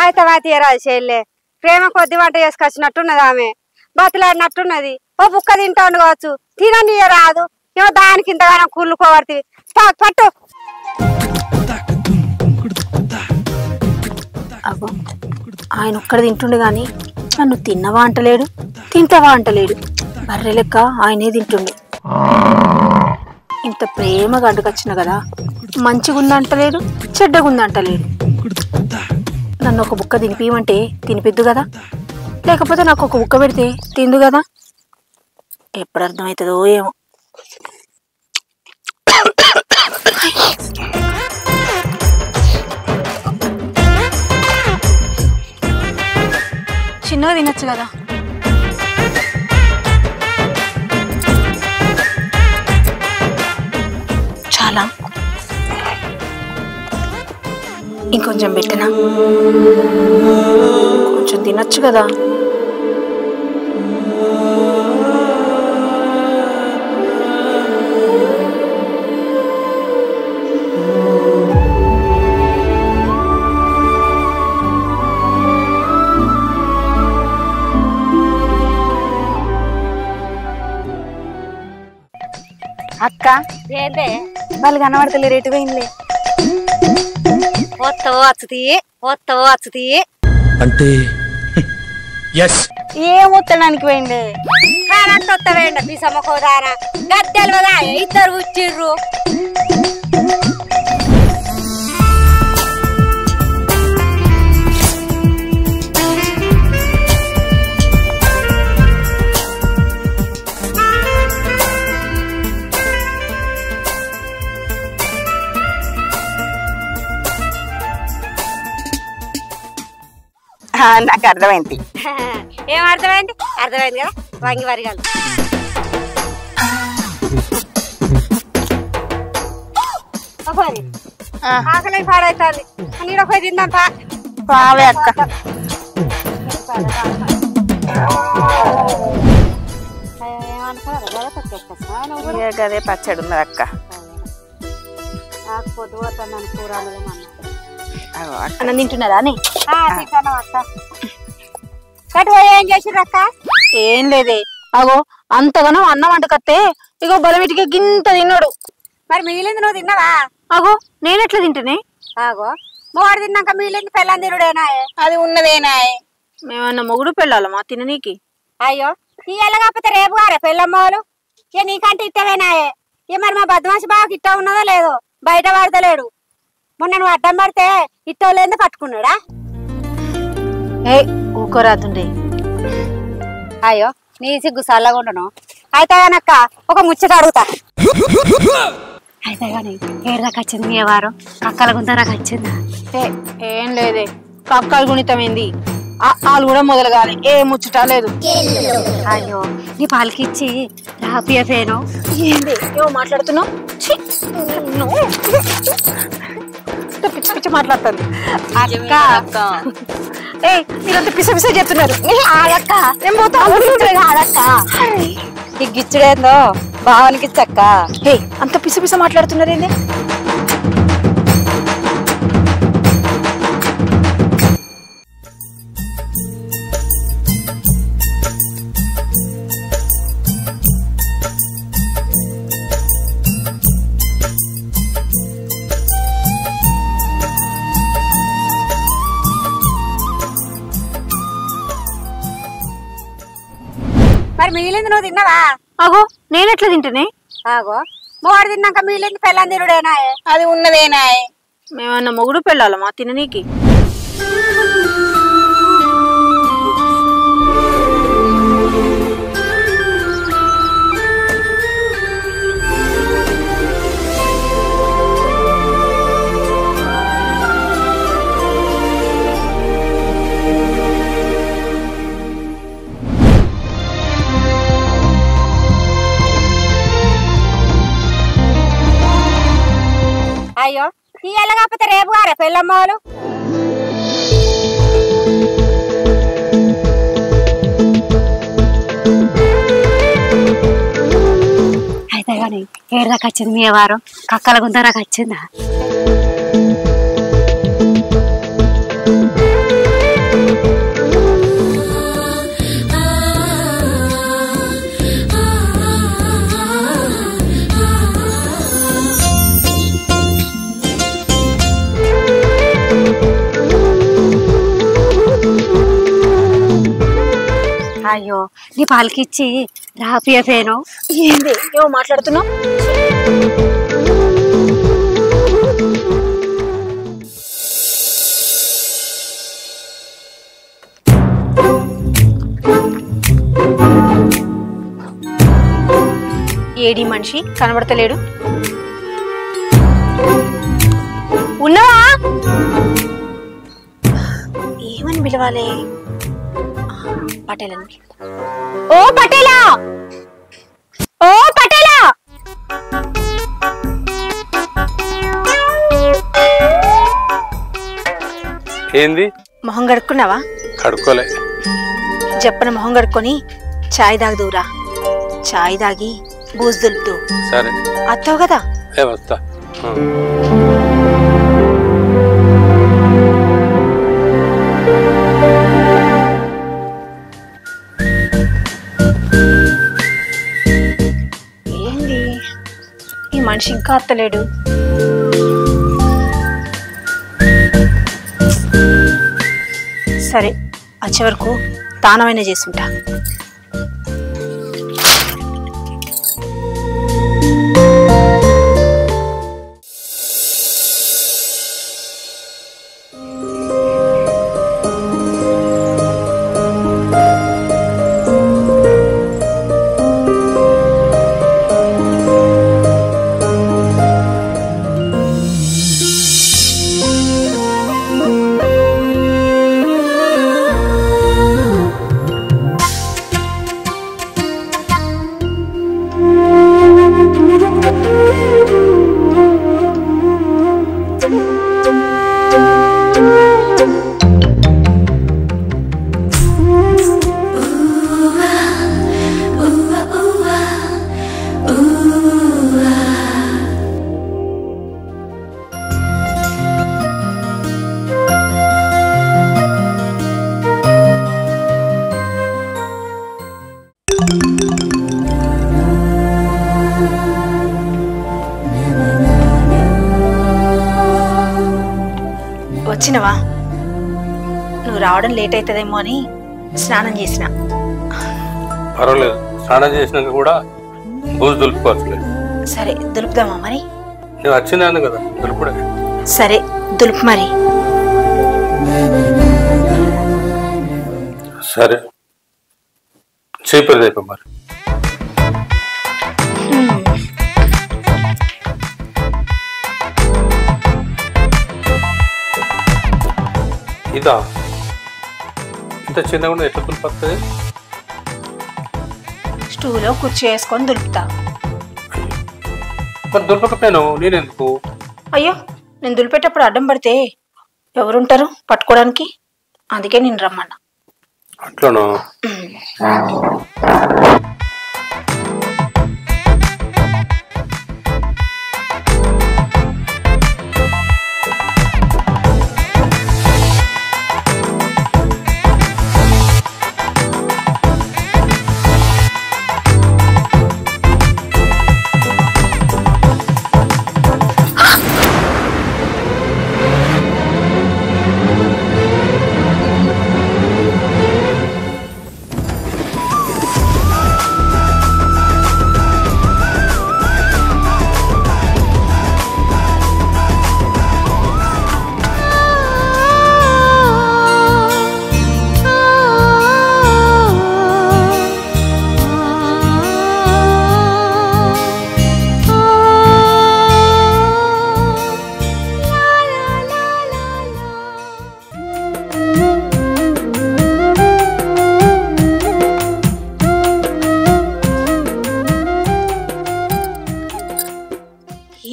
అయితే మా తీయరాదు చెల్లె ప్రేమ కొద్ది వంట చేసుకొచ్చినట్టున్నది ఆమె బతులాడినట్టున్నది ఓ బుక్క తింటాండు కావచ్చు తినని రాదు ఏమో దానికి ఇంతగానో కుళ్ళుకోవడుతుంది పట్టు అగో ఆయన ఒక్కడ తింటుండే గాని నన్ను తిన్నవా అంటలేడు తింటావా అంటలేడు బర్రె లెక్క ఆయనే తింటుండే ఇంత ప్రేమగా అడ్డుకొచ్చిన కదా మంచిగుందంటలేడు చెడ్డగుందంటలేడు నన్ను ఒక బుక్క తినిపియమంటే తినిపిద్దు కదా లేకపోతే నాకు ఒక బుక్క పెడితే తిందు కదా ఎప్పుడు అర్థమవుతుందో ఏమో చిన్నగా తినొచ్చు కదా చాలా ఇంకొంచెం పెట్టనా కొంచెం తినొచ్చు కదా అక్క ఏందే వాళ్ళు కనబడతలేరు ఎటు పోయిందిలే వస్తావో వచ్చుతీ అంటే ఏం ముత్తడానికి పోయింది కానంత వస్తావేండ బిసమ్మ కోదారా గద్దెలు కదా ఇద్దరు ఉచ్చిర్రు నాకు అర్థమైంది ఏం అర్థమైంది అర్థమైంది కదా వంగి వరిగాలు ఆకలి పాడైతుంది నీడ పోయి తిందాం పావే అక్క గదే పచ్చడి ఉన్నది అక్క పొద్దు పోతాను కూరలు అన్నం తింటున్నదా అని తింటాను అక్క కటు పోయి ఏం చేసిర్రక్క? ఏం లేదే, అగో అంతగానో అన్నం వంటకత్తే ఇగో బలమిటికి గింత తిన్నాడు. మరి మిగిలింది నువ్వు తిన్నావా? అగో నేనెట్లా తింటనే? ఆగో మూడు తిన్నాక మిగిలింది పెళ్ళం తిరుడేనా? అది ఉన్నదేనా? మేమన్నా మొగుడు పెళ్ళాలమా తిననీకి? అయ్యో ఈ ఎల్ల కాకపోతే రేపు గారే పెళ్ళమ్మోలు. ఇక నీకంటే ఇట్టవేనాయే. ఇక మరి మా బద్మాసి బావకి ఇట్ట ఉన్నదో లేదో బయట పడతలేడు. మొన్న నువ్వు అడ్డం పడితే ఇట్టోలేందో పట్టుకున్నాడా? ఏ ఊకోరాతుండే. అయ్యో నీ సిగ్గు చల్లగుండను. అయితే గానక్క ఒక ముచ్చట అడుగుతా. అయితే గాని ఏడాకి వచ్చింది మీ వారు అక్కల గుంతరాకి వచ్చిందా? ఏం లేదే, కక్కలు గుణితమైంది. వాళ్ళు కూడా మొదలు కాలే, ఏ ముచ్చట లేదు. అయ్యో నీ పాలకిచ్చి రాపియఫేను. ఏంది ఏమో మాట్లాడుతున్నావు? పిచ్చి పిచ్చి మాట్లాడుతుంది అక్క. ఏ మీరంతా పిస పిస చెప్తున్నారు. ఆడక్క నేను పోతా. ఆడక్క ఈ గిచ్చుడేందో బావనికి ఇచ్చక్క. ఏ అంత పిస పిస మాట్లాడుతున్నారేంది? మరి మిగిలింది నువ్వు తిన్నావా? అగో నేనెట్లా తింటనే? ఆగో మూడు తిన్నాక మిగిలింది పెళ్ళం తిరుడేనా? అది ఉన్నదేనా? మేమన్నా మొగుడు పెళ్ళాలమా తిననీకి? అయ్యో ఈ ఎల్ల కాకపోతే రేపు గారే పెళ్ళమ్మోలు. అయితే గాని ఏడాకి వచ్చింది మీ వారు కక్కల గుంతరాకి వచ్చిందా? అయ్యో నీ పాలకిచ్చి రాపియఫేను. ఏంది ఏమో మాట్లాడుతున్నావు? ఏడి మనిషి కనబడతలేడు. ఉన్నావా? ఏమని పిలవాలి? పటేల్. ఓ పటేలా, ఓ పటేలా. ఏంది? మొహం కడుక్కున్నావా? కడుక్కోలే. చెప్పన మొహం కడుక్కొని చాయ్ తాగుదురా. చాయ్ తాగి బూజు దులుపుతూ. సరే అత్తావు కదా? ఏ వస్తా. ఏంది ఈ మనిషి ఇంకా అత్తలేడు? సరే వచ్చే వరకు తానమైనా చేసుంటా. వచ్చినవా? నువ్వు రావడం లేట్ అవుతుందేమో అని స్నానం చేసిన. పర్వాలేదు, స్నానం చేసినాక కూడా బూజు దులుపుకోవచ్చులేదు. సరే దులుపుదామా మరి? నేను వచ్చిందాను కదా దులుపుడే. సరే దులుపు మరి. సరే చేపేది అయిపో మరి. ఇదా ఇంత చిన్నగా కూడా ఎట్లా దులిపొస్తుంది? స్టూలో కుర్చీ వేసుకొని దులుపుతా. మరి దులపకపోయాను నేనెందుకు? అయ్యో, నేను దులిపేటప్పుడు అడ్డం పడితే ఎవరుంటారు పట్టుకోవడానికి? అందుకే నేను రమ్మన్నా. అట్లనా?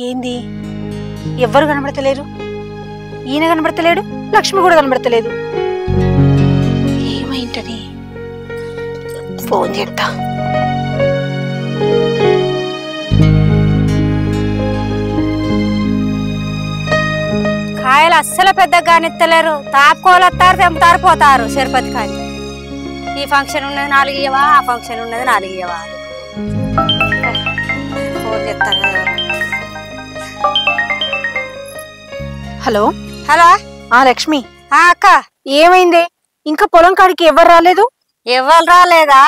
ఏంది ఎవ్వరు కనబడతలేరు? ఈయన కనబడతలేడు, లక్ష్మి కూడా కనబడతలేదు. ఏమైంటని ఫోన్ చేస్తా. కాయలు అస్సలు పెద్దగా కానిత్తలేరు. తాపుకోలత్తారు, తెంపుతారు, పోతారు. తిరుపతి కాయ ఈ ఫంక్షన్ ఉన్నది 4 ఇవ్వవా, ఆ ఫంక్షన్ ఉన్నది 4 ఇవ్వవా. ఫోన్ చేస్తారు. Hello hello, Lakshmi. అక్క ఏమైంది? ఇంకా పొలం కాడికి ఎవరు రాలేదు? ఎవరు రాలేదా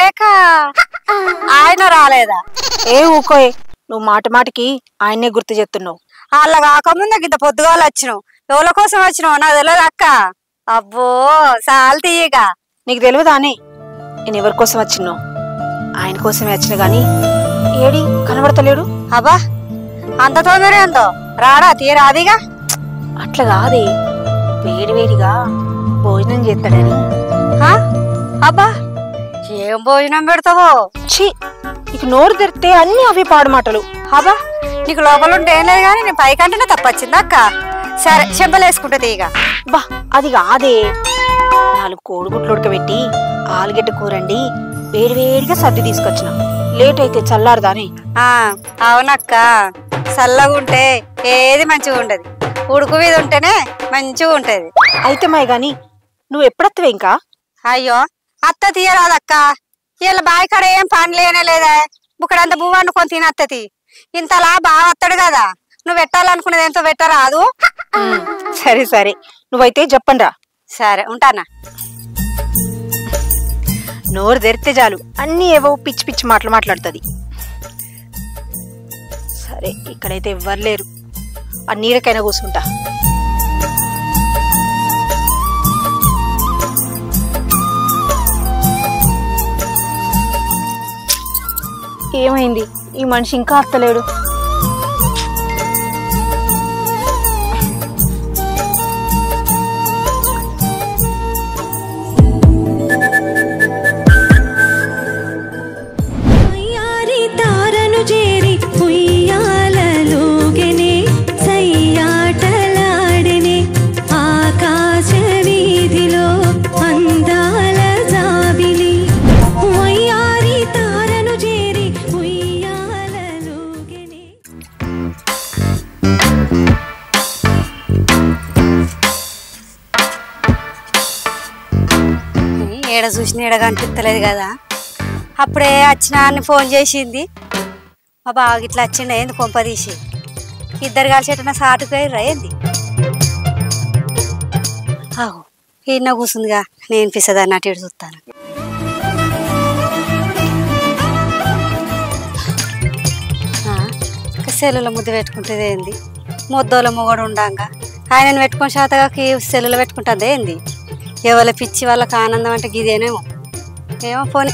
లేక ఆయన రాలేదా? ఏ ఊకోయే, నువ్వు మాట మాటికి ఆయన్నే గుర్తు చేస్తున్నావు. వాళ్ళ కాకముందు ఇంత పొద్దుగాలు వచ్చినావు. ఎవరి కోసం వచ్చినావు నాకు తెలియదు అక్క. అబ్బో చాలు తీయగా. నీకు తెలియదానే నేను ఎవరి కోసం వచ్చినావు? ఆయన కోసమే వచ్చిన గాని ఏడి కనబడతలేడు. అబ్బా అంత తొందర ఏందో రాడా? తీరాదిగా. అట్లా కాదే, వేడివేడిగా భోజనం చేస్తాడని. అబ్బా ఏం భోజనం పెడతావో? ఛీ, నీకు నోరు తెరితే అన్ని అవే పాడు మాటలు. అబ్బా నీకు లోపల ఉంటే ఏం లేదు కానీ నేను పైకంటేనే తప్పొచ్చింది అక్క. సరే చెంపలేసుకుంటది ఇక. బా అది కాదే, 4 కోడిగుడ్లు ఉడకబెట్టి ఆలుగడ్డ కూరండి వేడివేడిగా సర్ది తీసుకొచ్చిన. లేట్ అయితే చల్లారదానే. అవునక్క, చల్లగా ఉంటే ఏది మంచిగా ఉండదు. ఉడుకు మీద ఉంటేనే మంచిగా ఉంటది. అయితే మాయ గాని నువ్వు ఎప్పుడత్తవే ఇంకా? అయ్యో అత్త తీయరాదక్క. ఇలా బావి కాడ ఏం పని లేనే లేదా? బుక్కడంత బువ్వ వండుకొని తినత్తది. ఇంతలా బాగా వస్తాడు కదా, నువ్వు పెట్టాలనుకున్నది ఎంతో పెట్టరాదు. సరే సరే, నువ్వైతే చెప్పండ్రా. సరే ఉంటానా. నోరు తెరితే చాలు అన్ని ఏవో పిచ్చి పిచ్చి మాటలు మాట్లాడుతుంది. సరే ఇక్కడైతే ఎవ్వరు లేరు, ఆ నీడకైనా కూర్చుంటా. ఏమైంది? ఈ మనిషి ఇంకా అత్తలేడు. ఏడ చూసిన ఏడ కనిపిస్తలేదు కదా. అప్పుడే వచ్చిన అని ఫోన్ చేసింది. మా బాగా ఇట్లా వచ్చిండ ఏంది కొంప తీసి. ఇద్దరు కలిసి ఎటన్నా సాటుకు పోయిర్రా ఏంది? ఆహో ఈయన కూర్చుందిగా నేను పిసదా అన్నట్టు ఇటు చూస్తాను. సెల్లులో ముద్దు పెట్టుకుంటుంది ఏంది? ముద్దోల మొగడు ఉండంగా ఆయనను పెట్టుకొని శాతగాకి సెల్లులో పెట్టుకుంటుంది ఏంది? ఎవరి పిచ్చి వాళ్ళకి ఆనందం అంటే గిదేనేమో. ఏమో పోనీ.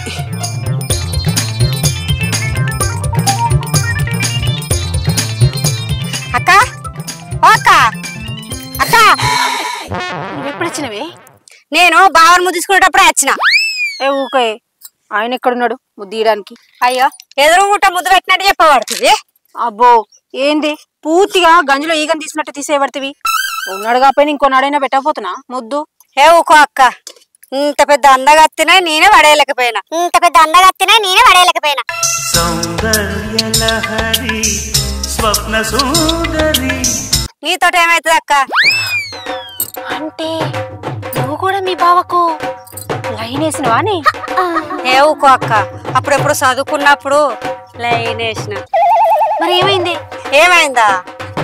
అక్క అక్క అక్క నువ్వు ఎప్పుడు వచ్చినవి? నేను బావని ముద్దు తీసుకునేటప్పుడే వచ్చిన. ఏ ఊకే ఆయన ఎక్కడున్నాడు ముద్దీయడానికి? అయ్యో ఎదురుగుంట ముద్దు పెట్టినట్టు చెప్పబడుతుంది. అబ్బో ఏంది పూర్తిగా గంజిలో ఈగని తీసినట్టు తీసేయబడుతుంది. ఉన్నాడు కాకపోయినా ఇంకొన్నాడైనా పెట్టకపోతున్నా ముద్దు. ఏ ఊకో అక్క, ఇంత పెద్ద అందగత్తినే నేనే పడేయలేకపోయినా. నీతో ఏమైతుంది అక్క? అంటే నువ్వు కూడా మీ బావకు లైన్ వేసినవా? ఏ ఊకో అక్క, అప్పుడెప్పుడు చదువుకున్నప్పుడు లైన్ వేసిన. మరి ఏమైంది? ఏమైందా?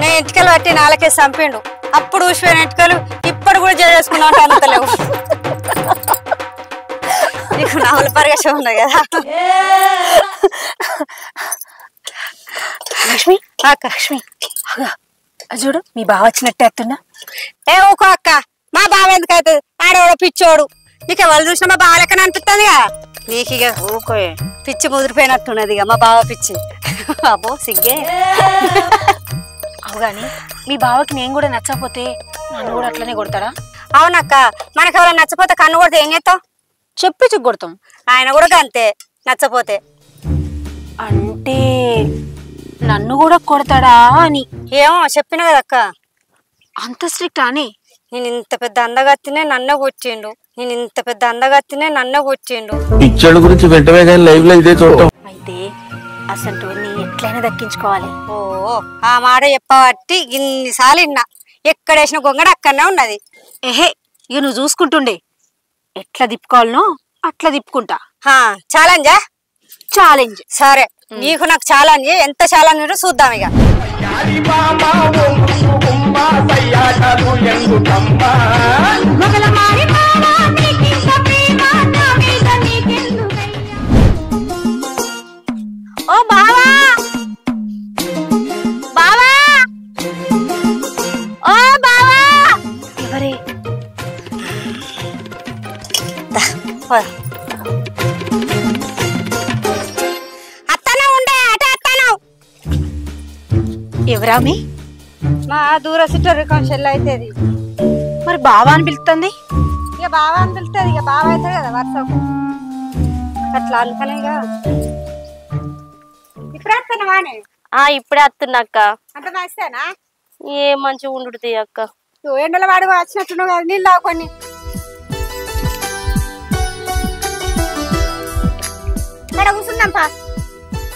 నేను ఎంటికలు పట్టి నాలుకే చంపిండు. అప్పుడు ఊసిపోయిన ఎంటికలు ఇప్పుడు కూడా చేసుకున్నా అంటే అంతలేవు. నీకు నావల పరిగెషం ఉన్నాయి కదా లక్ష్మి. లక్ష్మి చూడు మీ బావ వచ్చినట్టే అత్తున్నా. ఏ ఊకో అక్క, మా బావ ఎందుకు అవుతుంది? ఆడవాడు పిచ్చోడు. నీకు ఎవరు చూసినా మా బావ లెక్కన అనిపిస్తుంది కదా. నీకు ఇక ఊకో పిచ్చి ముదిరిపోయినట్టున్నది ఇక మా బావ పిచ్చి. అబ్బో సిగ్గే. అవుగాని మీ బావకి నేను కూడా నచ్చకపోతే నన్ను కూడా అట్లనే కొడతాడా? అవునక్క, మనకు ఎవరైనా నచ్చపోతే కన్ను కొడితే ఏం చేస్తావు? చెప్పి కొడతాం. ఆయన కూడా అంతే నచ్చపోతే. అంటే నన్ను కూడా కొడతాడా అని. ఏమో చెప్పిన కదక్క. అంత స్ట్రిక్ట్ అని? నేను ఇంత పెద్ద అందగత్తినే నన్నే కొట్టిండు. పిచ్చోడు గురించి వెంటనే కానీ లైవ్ లో ఇదే చూడటం. అయితే అసలు ఎట్లయినా దక్కించుకోవాలి. ఓ ఆ మాట చెప్పబట్టి ఇన్నిసార్లు విన్నా. ఎక్కడేసిన గొంగడ అక్కడనే ఉన్నది. ఏహే ఇక నువ్వు చూసుకుంటుండే. ఎట్లా తిప్పుకోవాలనో అట్లా తిప్పుకుంటా. ఛాలెంజా? ఛాలెంజ్. సరే నీకు నాకు ఛాలెంజ్. ఎంత ఛాలెంజ్ చూద్దాం ఇక. ఓ బావా, బావా, ఓ బావా. ఎవరే? అత్తనే ఉండే అటే అత్తను. ఎవరామి? మా దూర సిట్టర్ చెల్లి అవుతుంది. మరి బావా అని పిలుస్తుంది? ఇక బావా అని పిలుస్తుంది. ఇక బావా అవుతుంది కదా వరుసకు. అట్లా అనుకనే ఇక. ఇప్పుడే వస్తున్నావానే? ఇప్పుడే వస్తున్నాక్క. అంటే మంచిదేనా? ఏ మంచిగా ఉండుతాయి అక్క. నువ్వు ఎండల వాడు వచ్చినట్టున్నావు కదా, నీళ్ళు కొన్ని. ఇక్కడ కూర్చుందాంపా.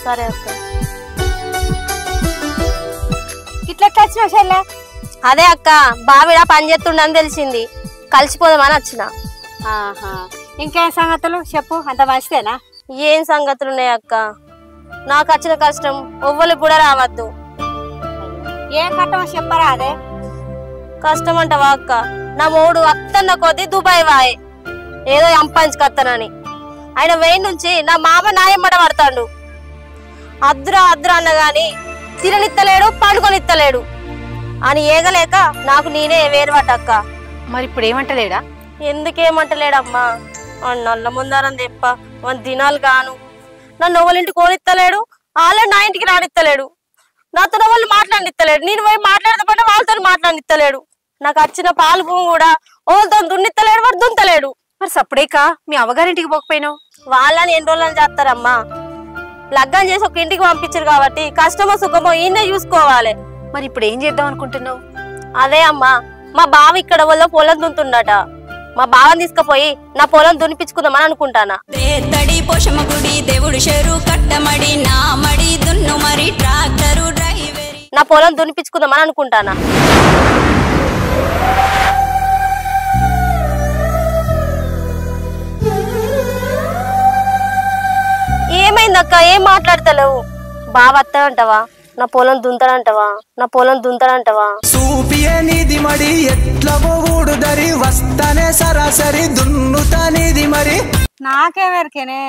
సరే అక్క. ఇట్లా వచ్చినావు చెల్లె? అదే అక్క, బావిడ పని చేస్తుండని తెలిసింది, కలిసిపోదామని వచ్చిన. ఇంకేం సంగతులు చెప్పు. అంత మంచిదేనా? ఏం సంగతులు ఉన్నాయి అక్క? నాకు వచ్చిన కష్టం ఎవ్వరికి కూడా రావద్దు. ఏం కట్టమో చెప్పరా? అదే కష్టం అంటవా అక్క? నా మూడు అత్తన్న కొద్ది దుబాయ్ వాయే ఏదో సంపాదించుకొస్తానని. ఆయన వెయ్యి నుంచి నా మామ నాయమ్మడ పడతాడు. అద్దురా అద్దురా అన్న గాని తిననిత్తలేడు, పండుకొనిత్తలేడు అని ఏగలేక నాకు నేనే వేరువాటక్క. మరి ఇప్పుడు ఏమంటలేడా? ఎందుకేమంటలేడమ్మా? నల్ల ముందారం తెప్ప దినాలు గాను నన్ను ఎవరింటికి కోనిత్తలేడు, వాళ్ళే నా ఇంటికి రానిత్తలేడు, నాతో వాళ్ళు మాట్లాడిత్తలేడు. నేను పోయి మాట్లాడతామంటే వాళ్ళతో మాట్లాడిత్తలేడు. నాకు వచ్చిన పాలు భూమి కూడా వాళ్ళతో దున్నిత్తలేడు, వాడు దుంతలేడు. మరి సప్పుడేక మీ అవ్వగారింటికి పోకపోయినావు? వాళ్ళని ఎన్ని రోజులని చేస్తారమ్మా? లగ్గం చేసి ఒక ఇంటికి పంపించారు కాబట్టి కష్టమో సుఖమో ఈయనే చూసుకోవాలి. మరి ఇప్పుడు ఏం చేద్దాం అనుకుంటున్నావు? అదే అమ్మా, మా బావ ఇక్కడ వల్ల పొలం దున్తుండట. మా బావని తీసుకుపోయి నా పొలం దున్నిపించుకుందామని అనుకుంటానా. నా పొలం దున్నిపించుకుందామని అనుకుంటానా. ఏమైందక్క? ఏం మాట్లాడతలేవు? బావ అత్త అంటావా? నా పొలం దుంతడంటవా నా పొలం దుంతడంటవా సూపియే నీది మరి ఎట్లా పోవుడు దరి వస్తానే సరాసరి దున్నుతానిది మరి నాకేమెరికేనే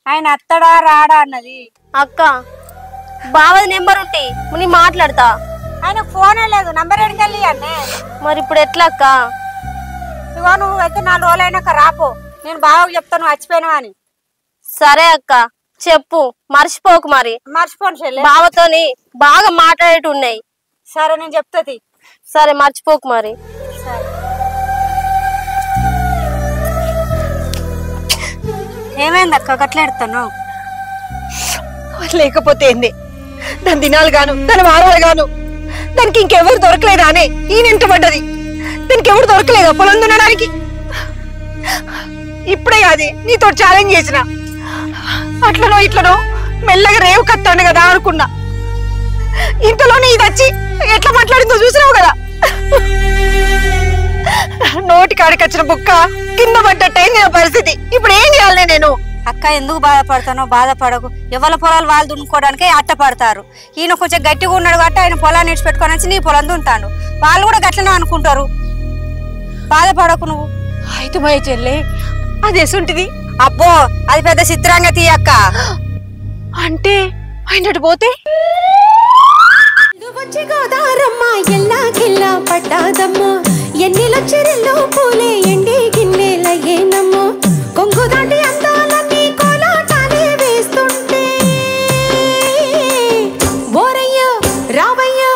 ఆయన అత్తడా రాడా అన్నది. అక్క బావది నెంబర్ ఉంటే నీ మాట్లాడతా. ఆయన ఫోనే లేదు, నంబర్ ఎడికెళ్ళి అన్నే. మరి ఇప్పుడు ఎట్లా అక్క? ఇగో నువ్వు అయితే 4 రోజులు అయినాక రాపో, నేను బావకు చెప్తాను వచ్చిపోయినా అని. సరే అక్క చెప్పు, మర్చిపోకు. మరి మర్చిపోను చెల్లి, బావతోని బాగా మాట్లాడేటి ఉన్నాయి. సరే నేను చెప్తాది. సరే మర్చిపోకు మరి. ఏమైంది అక్క గట్లా ఎడతాను? లేకపోతే ఏంది, దాని దినాలు గాను దాని వారాలు గాను దానికి ఇంకెవరు దొరకలేదా అనే ఈయనెంట పడ్డది. దానికి ఎవరు దొరకలేదా పొలం దున్నడానికి? ఇప్పుడే కాదు నీతో ఛాలెంజ్ చేసిన, అట్లనో ఇట్లనో మెల్లగా రేవు కత్తాను కదా అనుకున్నా. ఇంతలోనే ఇది వచ్చి ఎట్లా మాట్లాడిందో చూసినావు కదా. నోటి కాడికి వచ్చిన బుక్క కింద పడ్డట్టయింది నా పరిస్థితి. ఇప్పుడు ఏం చేయాలి నేను? అక్క ఎందుకు బాధపడతానో బాధపడకు. ఎవరి పొలాలు వాళ్ళు దున్నుకోవడానికి అట్ట పడతారు. ఈయన కొంచెం గట్టిగా ఉన్నాడు కాబట్టి ఆయన పొలాన్ని ఇడిచిపెట్టుకొని వచ్చి నీ పొలం దుంటాడు. వాళ్ళు కూడా గట్లనే అనుకుంటారు. బాధపడకు నువ్వు. అయితే మా చెల్లె అది ఎసుంటిది? అబ్బో అది పెద్ద చిత్రంగా తీయక్క. అంటే ఆయన పోతే గోదారమ్మ ఎల్లా గిల్లా పట్టాదమ్మో ఎన్ని లక్షల్లో పూలే ఎండి గిన్నెల ఏనమ్మో కొంగు దాటి అందాలన్నీ కోలాటాలే వేస్తుంటే ఓరయ్యో రావయ్యో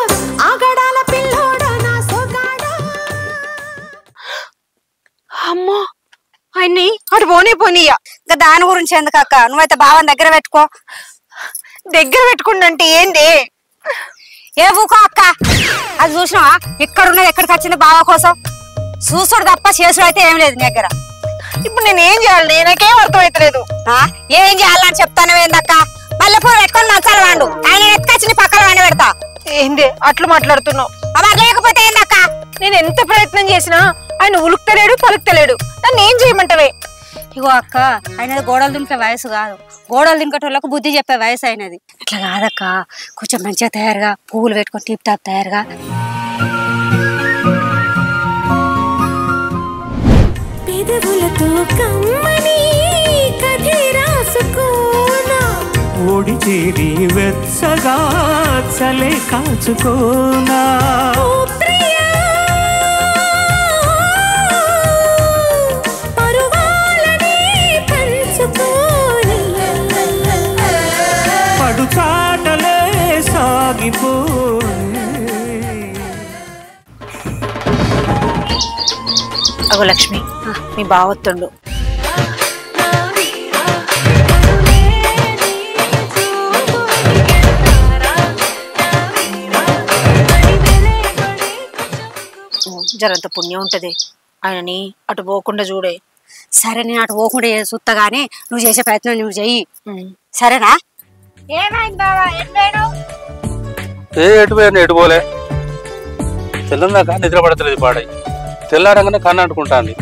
ఆగడాల పిల్లోడ నా సోగాడ. అమ్మో ఆయన్ని అటు పోనీ పోనీయ. ఇంకా దాని గురించి ఎందుకు అక్క, నువ్వైతే బావని దగ్గర పెట్టుకో. దగ్గర పెట్టుకుంటే ఏంది? ఏ ఊకో అక్క, అది చూసినావా ఎక్కడున్నది ఎక్కడికి వచ్చింది బావ కోసం. చూసుడు తప్ప చేసుడు అయితే ఏం లేదు నీ దగ్గర. ఇప్పుడు నేను ఏం చేయాలి? నాకేం అర్థం అవుతలేదు. ఏం చేయాలని చెప్తాను ఏందక్క. మల్లెపూలు పెట్టుకొని మంచాలు వాడు, ఆయన ఎత్తుకొచ్చి నీ పక్కన వండి పెడతా. ఏంది అట్లా మాట్లాడుతున్నావు? అలా లేకపోతే ఏందక్క? నేను ఎంత ప్రయత్నం చేసినా ఆయన ఉలుకుతలేడు పలుకుతలేడు. నన్ను ఏం చేయమంటవే? ఇగో అక్క, ఆయనది గోడలు దింకే వయసు కాదు, గోడలు దింకేటోళ్ళకు బుద్ధి చెప్పే వయసు అయినది. అట్లా కాదక్క, కొంచెం మంచిగా తయారుగా పువ్వులు పెట్టుకొని టీప్ టాప్ తయారుగా. పెదవులతో కమ్మని కథే రాసుకోనా ఓడి చేరి వెచ్చగా చలే కాచుకోనా పడుచాటలే సాగిపో. అగో లక్ష్మి, మీ బావొత్తుండు. జరంత పుణ్యం ఉంటది, ఆయనని అటు పోకుండా చూడే. సరే నేను అటు పోకుండా చూస్తా గానీ నువ్వు చేసే ప్రయత్నం నువ్వు చెయ్యి, సరేనా? ఏమైంది బావా, ఎటు పోయాను? ఎటు పోలే. తెల్లందాకా నిద్ర పడతలేదు పాడై, తెల్లారంగానే కన్ను అంటుకుంటాను.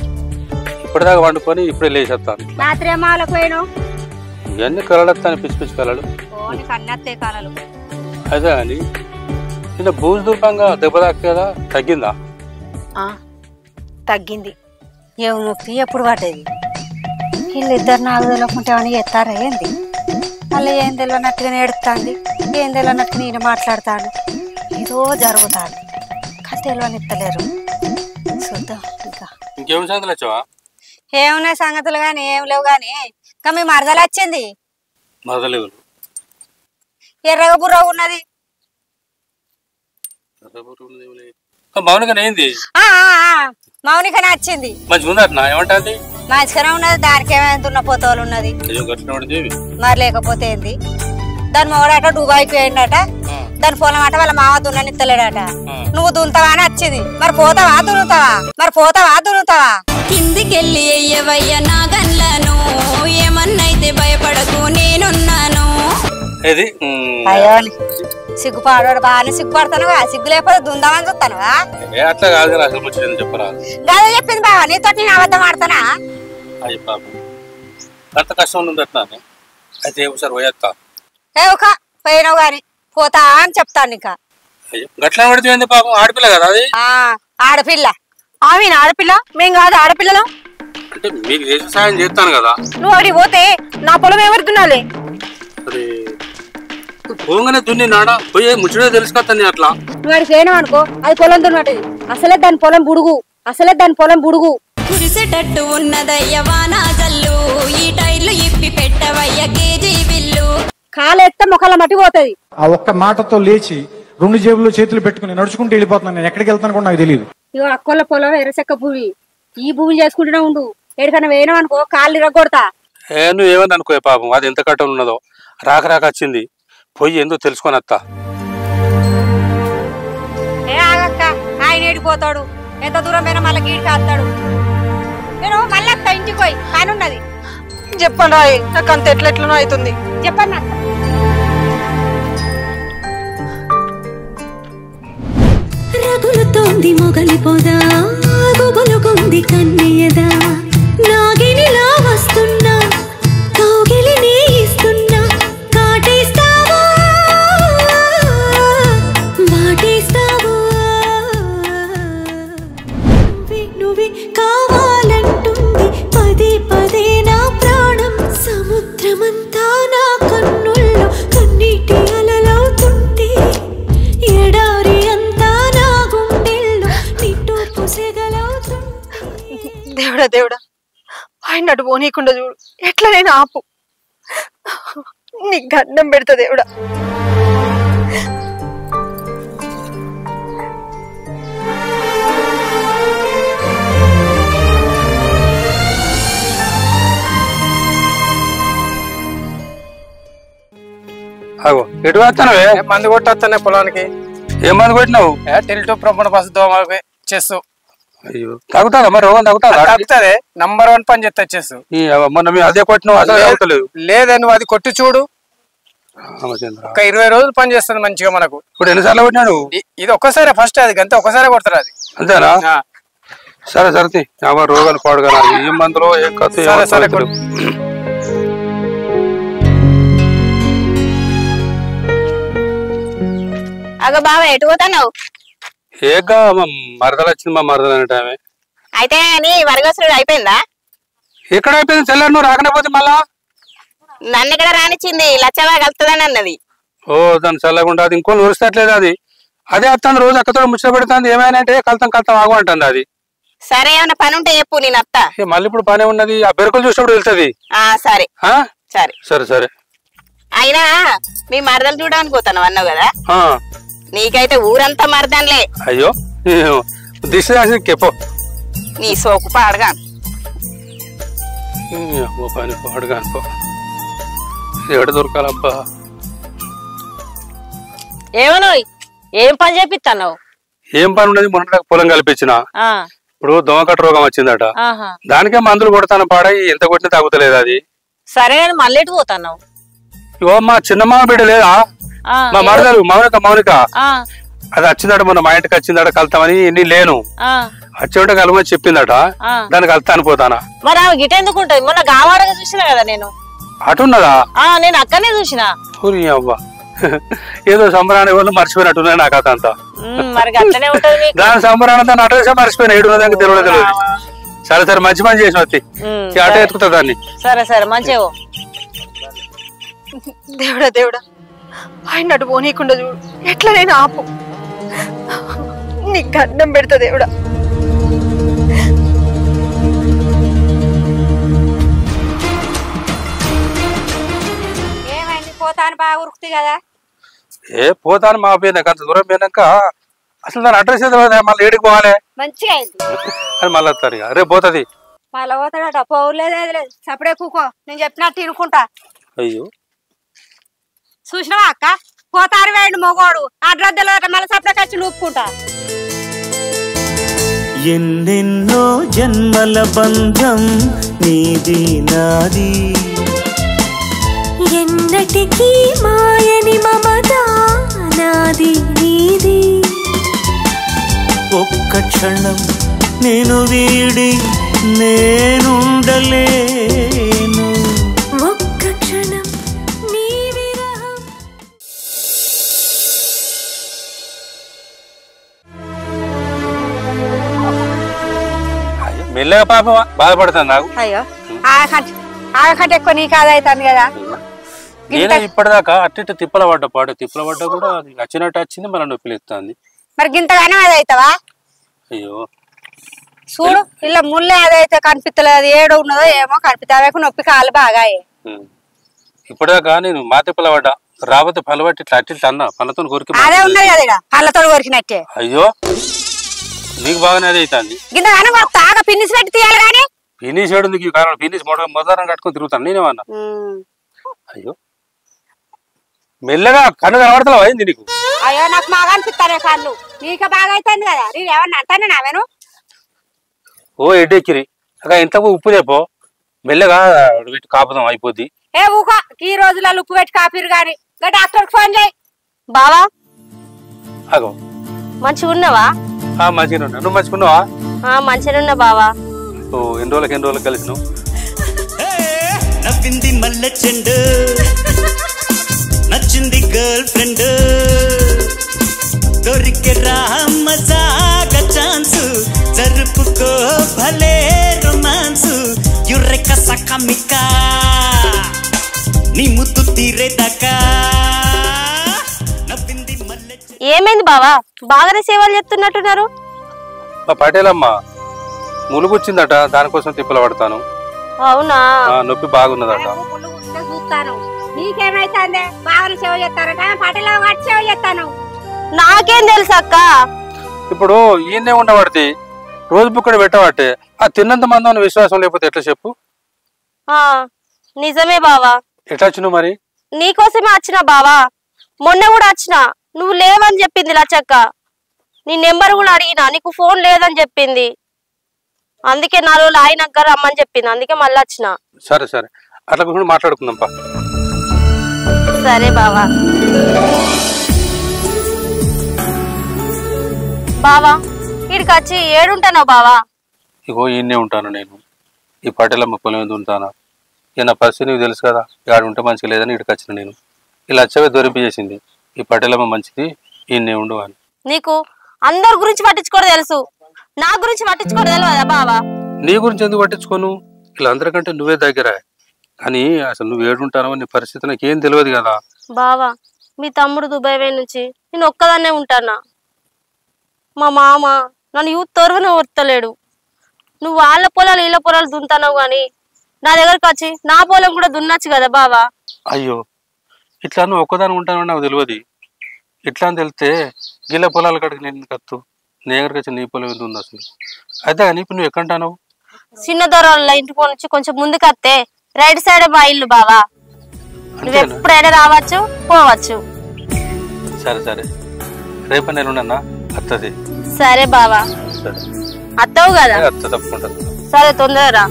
ఇప్పటిదాకా వండుకొని ఇప్పుడే లేచేస్తాను. రాత్రి ఏమాలకు పోయినావు? ఇవన్నీ కలడతాను, పిచ్చి పిచ్చి కలలు. కన్నత్తే కలలు. అదే అని నిన్న బూజు దూపంగా దెబ్బ తాకేదా, తగ్గిందా? తగ్గింది. ఏమో నొప్పి ఎప్పుడు పడ్డది? వీళ్ళిద్దరు 4 తెలియకుంటే ఏమని ఎత్తారా ఏంది? మళ్ళీ ఏం తెలియనట్టుగా ఏడుతుంది, ఏం తెలియనట్టుగా నేను మాట్లాడతాను. ఏదో జరుగుతాను కానీ తెలియని ఎత్తలేరు. చూద్దాం. ఇంకా ఇంకేం సంగతులు వచ్చావా? ఏమున్నాయి సంగతులు కానీ ఏం లేవు కానీ ఇంకా మీ మరదలు వచ్చింది. మరదలేవు? ఎర్రగా బుర్ర ఉన్నది. మౌనికనే ఏంది? మౌనికనే వచ్చింది. మంచిగా ఉందట. ఏమంటుంది? మంచిగానే ఉన్నది. దానికి ఏమైనా దున్న పోతోలు ఉన్నది మరి, లేకపోతే ఏంది? దాని మొగడట డుబాయికి పోయిండట, దాని పొలం అట వాళ్ళ మామ దున్నని ఇత్తలేడట. నువ్వు దున్తావా అని వచ్చింది. మరి పోతావా దున్నుతావా? మరి పోతావా దున్నుతావా? కిందికెళ్ళి అయ్యవయ్య నా గన్లను ఏమన్నైతే భయపడకు నేనున్నాను. అయ్యో సిగ్గుపాడు బాగానే సిగ్గుపడతానువా? సిగ్గు లేకపోతే దుందామని చూస్తానువా? అట్లా కాదు, అసలు ముచ్చట చెప్పరా? గదే చెప్పింది బావా, నీతో నేను అబద్ధం ఆడతానా? అయ్యి పాపం అంత కష్టం ఉంది అట్లా. అయితే ఒకసారి పోయేస్తా. ఏ ఒక పోయినావు గాని పోతా అని చెప్తాను ఇంకా. గట్లా పడితే పాపం ఆడపిల్ల కదా అది. ఆడపిల్ల. ఆమె ఆడపిల్ల, మేం కాదు ఆడపిల్లలు. అంటే మీకు దేశ సాయం చేస్తాను కదా. నువ్వు అడిగి పోతే నా పొలం ఎవరుతున్నాలే. అరే పోగానే దున్ని నాడా పోయే ముచ్చడే తెలుసుకొస్తాను అట్లా. నువ్వు అడిగి చేయను అనుకో అది పొలం దున్నట్టు. అసలే దాని పొలం బుడుగు. కురిసేటట్టు ఉన్నదయ్య వానా జల్లు, ఈ టైర్లు ఇప్పి పెట్టవయ్య కేజీ బిల్లు. కాలెత్తే ముఖాల మట్టి పోతుంది. ఆ ఒక్క మాటతో లేచి 2 జేబుల్లో చేతులు పెట్టుకుని నడుచుకుంటూ వెళ్ళిపోతున్నాను. నేను ఎక్కడికి వెళ్తాను కూడా నాకు తెలియదు. ఇగో అక్కోళ్ళ పొలం ఎర్రచెక్క భూమి. ఈ భూమి చేసుకుంటూనే ఉండు. ఎక్కడికైనా వేయడం అనుకో కాళ్ళు ఇరగొడతా. నువ్వు ఏమని అనుకో పాపం, అది ఎంత కట్టం ఉన్నదో రాక వచ్చింది. పోయి ఎందుకు తెలుసుకొని వస్తా. ఆగక్క, ఆయన ఏడిపోతాడు. ఎంత దూరం పోయినా మళ్ళీ గీడికి వస్తాడు. నేను మళ్ళీ అత్త ఇంటికి పోయి పని ఉన్నది. చెప్పండి రాయి, నాకు అంత ఎట్లెట్లనో అవుతుంది. చెప్పండి అత్త. రగులుతోంది మొగలిపోదా, గుబులుగుంది కన్నయ్యదా, నాగినిలా వస్తున్నా కౌగిలిని ఇస్తున్నా, కాటేస్తావా వాటేస్తావా, నువ్వే కావాలంటుంది పదే పదే నా ప్రాణం. సముద్రమంతా నా కన్నుల్లో కన్నీటి అలలవుతుంటే, ఎడారి అంతా నా గుండెల్లో నిట్టూర్పు సెగలవుతుంటే. దేవుడా దేవుడా, ఆయన అటు పోనీకుండా చూడు, ఎట్లా నేను ఆపు. నీ గడ్డం పెడతా దేవుడా. ఎటు వేస్తానవే? మందు కొట్టేస్తానే పొలానికి. ఏం మందు కొట్టినావు? టెల్టో ప్రొపణ పసు దోమలకి చేస్తూ. అయ్యో తగ్గుతాదా మరి? రోగం తగ్గుతాదా? తగ్గుతుంది. నంబర్ 1 పని చేస్తా చేస్తూ. మొన్న మేము అదే కొట్టినావు, అసలు తగ్గుతలేదు. లేదా నువ్వు అది కొట్టి చూడు, ఒక 20 రోజులు పని చేస్తుంది మంచిగా మనకు. ఇప్పుడు ఎన్నిసార్లు కొట్టినాడు? ఇది ఒక్కసారి ఫస్ట్, అది అంతే ఒక్కసారి కొడతారు అది. అంతేనా? సరే సరే, రోగాలు పాడుగా ఏం మందులో ఏం కథ. సరే అగో బావ ఎటు పోతావు? ఏగా మరదలు వచ్చింది, మా మరదలు అనే టైమే. అయితే నీ వరగసుడు అయిపోయిందా? ఎక్కడ అయిపోయింది? తెల్లారు నువ్వు రాకనే మళ్ళా నన్ను ఇక్కడ రానిచ్చింది, లచ్చవా కలుతుందని అన్నది. ఓ దాన్ని చల్లకుండా అది ఇంకో నూరుస్తట్లేదు. అది అదే వస్తాను రోజు అక్కతో ముచ్చట పెడుతుంది. ఏమైనా అంటే కలుతాం ఆగు అంటుంది అది. సరే ఏమన్నా పని ఉంటే చెప్పు, నేను అత్త. మళ్ళీ ఇప్పుడు పని ఉన్నది, ఆ బెరుకులు చూసినప్పుడు వెళ్తుంది. సరే సరే సరే సరే. అయినా మీ మరదలు చూడడానికి పోతాను అన్నావు కదా, నీకైతే ఊరంతా మరదన్లే. అయ్యో దిశ చెప్పు. నీ సోకు పాడగా పని పాడుగా అనుకో. ఎక్కడ దొరకాలబ్బా? ఏమను ఏం పని చేపిస్తావు? ఏం పని ఉన్నది? మొన్న పొలం కలిపించిన. ఇప్పుడు దోమకట్ట రోగం వచ్చిందట, దానికే మందులు కొడతాను. పాడాయి ఎంత కొట్టినా తగ్గుతలేదు అది. సరే మళ్ళీ ఎటు పోతావు? ఇగో మా చిన్నమ్మ బిడ్డ లేదా, మా మరదలు మౌనిక అది వచ్చిందట, మొన్న మా ఇంటికి వచ్చిందట కలుతామని. నీ లేను వచ్చేట కలమని చెప్పిందట, దానికి కలుతా అనిపోతానా. మరి ఆమె గిట ఎందుకు ఉంటది? మొన్న గావాడగా చూసినా కదా నేను. అటున్నదా? నేను అక్కడనే చూసిన. అవ్వా ఏదో సంబరాన్ని వాళ్ళు మర్చిపోయినట్టున్నాయి నాకు అదంతా. మరి అట్లనే ఉంటది దాని సంబరాన్ని దాన్ని అటు మర్చిపోయినా, ఏడున్నదానికి తెలియదు. సరే సరే, మంచి పని చేసిన వచ్చి అటు ఎత్తుకుతా దాన్ని. సరే సరే మంచిగా. దేవుడా దేవుడా, ఆయన అటు పోనీకుండా చూడు, ఎట్లా నేను ఆపు. నీ గడ్డం పెడతా దేవుడా. ఏమైంది? పోతాను బాగా ఉరుకుతుంది కదా. పోతాను మా పోయినాక అంత దూరం పోయినాక అసలు దాని అడ్రస్ ఏదో మళ్ళీ ఏడికి పోవాలి. మంచిగా అయింది అది మళ్ళీ వస్తారు. రేపు పోతుంది. మళ్ళీ పోతాడట. పోలేదు లేదు, సపడే కూకో, నేను చెప్పినట్టు తినుకుంటా. అయ్యో చూసినావా అక్క, పోతారు వేయండి మొగోడు అడ్రస్ తెలియట, మళ్ళీ సపడే ఖర్చు నూపుకుంటా. ఎన్నెన్నో జన్మల బంధం నీది నాది, ఎన్నటికీ మాయని మమత నాది నీది. ఒక్క క్షణం నేను వీడి నేనుండలేను. ఒక్క క్షణం నీ విరహం. మెల్లగా పాపం బాధపడుతుంది నాకు. అయ్యో ఆమె కంటే ఎక్కువ నీకు ఆదా అవుతుంది కదా. నేనే ఇప్పటిదాకా అట్ట తిప్పల పడ్డా కూడా వచ్చినట్టు వచ్చింది మళ్ళీ నొప్పి లేస్తుంది. మరి గింతగానే అది అవుతావా? అయ్యో చూడు ఇలా ముళ్ళే అదైతే కనిపిస్తలేదు, ఏడు ఉన్నదో ఏమో కనిపిస్తావే. నొప్పి కాలు బాగా. ఇప్పటిదాకా నేను మా తిప్పల పడ్డా, రాబోతే పళ్ళు పట్టి ఇట్లా అట్టిట్లా అన్నా పళ్ళతో కొరికి అదే ఉన్నది కదా పళ్ళతో కొరికినట్టే. అయ్యో నీకు బాగానే అదే అవుతుంది. గింతగానే తాగా పిన్నిసి పెట్టి తీయాలి కానీ ఫినిష్ ఏడుంది కారణం ఫినిష్ మొదలం కట్టుకొని తిరుగుతాను నేనేమన్నా. అయ్యో మెల్లగా కన్ను కనబడతావు అయింది నీకు. అయ్యో నాకు బాగా అనిపిస్తానే కళ్ళు, నీకు బాగా అవుతుంది కదా. నేను ఏమన్నా అంటానే నావేను. ఓ ఎడ్డెక్కిరి అక్క ఇంతకు ఉప్పు చెప్పో మెల్లగా పెట్టి కాపుదాం అయిపోద్ది. ఏ ఊకో ఈ రోజులలో ఉప్పు పెట్టి కాపీరు గాని డాక్టర్ ఫోన్ చేయి. బావా అగో మంచిగా ఉన్నావా? మంచిగా ఉన్నా. నువ్వు మంచిగున్నావా? మంచిగా ఉన్నా బావా. ఓ ఎన్ని రోజులకు కలిసినావు? నవ్వింది మల్లె చెండు, నచ్చింది గర్ల్ ఫ్రెండ్, దొరికే మజాగ ఛాన్స్, జరుపుకో భలే రొమాన్స్, యుర్రెక సకమిక నీ ముద్దు తీరేదాకా. ఏమైంది బావా బాగానే సేవలు చెప్తున్నట్టున్నారు? మా పటేలమ్మ ములుగుచ్చిందట, దానికోసం తిప్పలు పడతాను. అవునా? నొప్పి బాగున్నదట. చూస్తాను నీకేమైతుంది? బాగా సేవ చేస్తారట, పటేల వాటి సేవ చేస్తాను. నాకేం తెలుసు అక్క. ఇప్పుడు ఈయన్నే ఉండబడితే రోజు బుక్కడు పెట్టబట్టే ఆ తిన్నంత మంది అన్న విశ్వాసం లేకపోతే ఎట్లా చెప్పు? నిజమే బావా. ఎట్లా వచ్చినావు మరి? నీకోసమే వచ్చిన బావా. మొన్న కూడా వచ్చిన, నువ్వు లేవని చెప్పింది లచ్చక్క. నీ నెంబర్ కూడా అడిగినా, నీకు ఫోన్ లేదని చెప్పింది. అందుకే 4 రోజులు ఆయన రమ్మని చెప్పింది, అందుకే మళ్ళీ వచ్చిన. సరే సరే అట్లా కూడా మాట్లాడుకుందాం పా. సరే బావా. బావా ఇక్కడికి వచ్చి ఏడుంటానావు బావా? ఇగో ఈయన్నే ఉంటాను నేను. ఈ పటేలమ్మ పొలం మీద ఉంటానా. ఇక నా పరిస్థితి నీకు తెలుసు కదా, ఆడ ఉంటే మంచిగా లేదని ఇక్కడికి వచ్చిన నేను. ఇలా వచ్చవే దొరికి చేసింది. ఈ పటేలమ్మ మంచిది, ఈయన్నే ఉండు అని. నీకు అందరి గురించి పట్టించుకోవడం తెలుసు, నా గురించి పట్టించుకోవడం తెలియదా బావా? నీ గురించి ఎందుకు పట్టించుకోను? ఇలా అందరికంటే నువ్వే దగ్గర. కానీ అసలు నువ్వు ఏడుంటానో నీ పరిస్థితి నాకేం తెలియదు కదా బావా. మీ తమ్ముడు దుబాయ్ నుంచి నేను ఒక్కదాన్నే ఉంటానా. మా మామ నన్ను యూత్ తొరవనే వర్తలేడు. నువ్వు వాళ్ళ పొలాలు వీళ్ళ పొలాలు దున్నుతావు గాని నా దగ్గరకు వచ్చి నా పొలం కూడా దున్నచ్చు కదా బావా. అయ్యో ఇట్లా నువ్వు ఒక్కదాని ఉంటాను నాకు తెలియదు. ఇట్లా అని తెలిస్తే గిల్ల పొలాల కాడికి నేను కత్తు నీ దగ్గరకు వచ్చి నీ పొలం ఎంత ఉంది అసలు. అయితే కానీ ఇప్పుడు నువ్వు ఎక్కడంటావు? చిన్న దొరల ఇంటికి నుంచి కొంచెం ముందుకు వస్తే రైట్ సైడ్ మా ఇల్లు బావా. నువ్వు ఎప్పుడైనా రావచ్చు పోవచ్చు. సరే సరే రేపు నేను ఉన్నా అత్తది. సరే బావా. అత్తవు కదా? అత్త తప్పకుండా. సరే తొందరరా.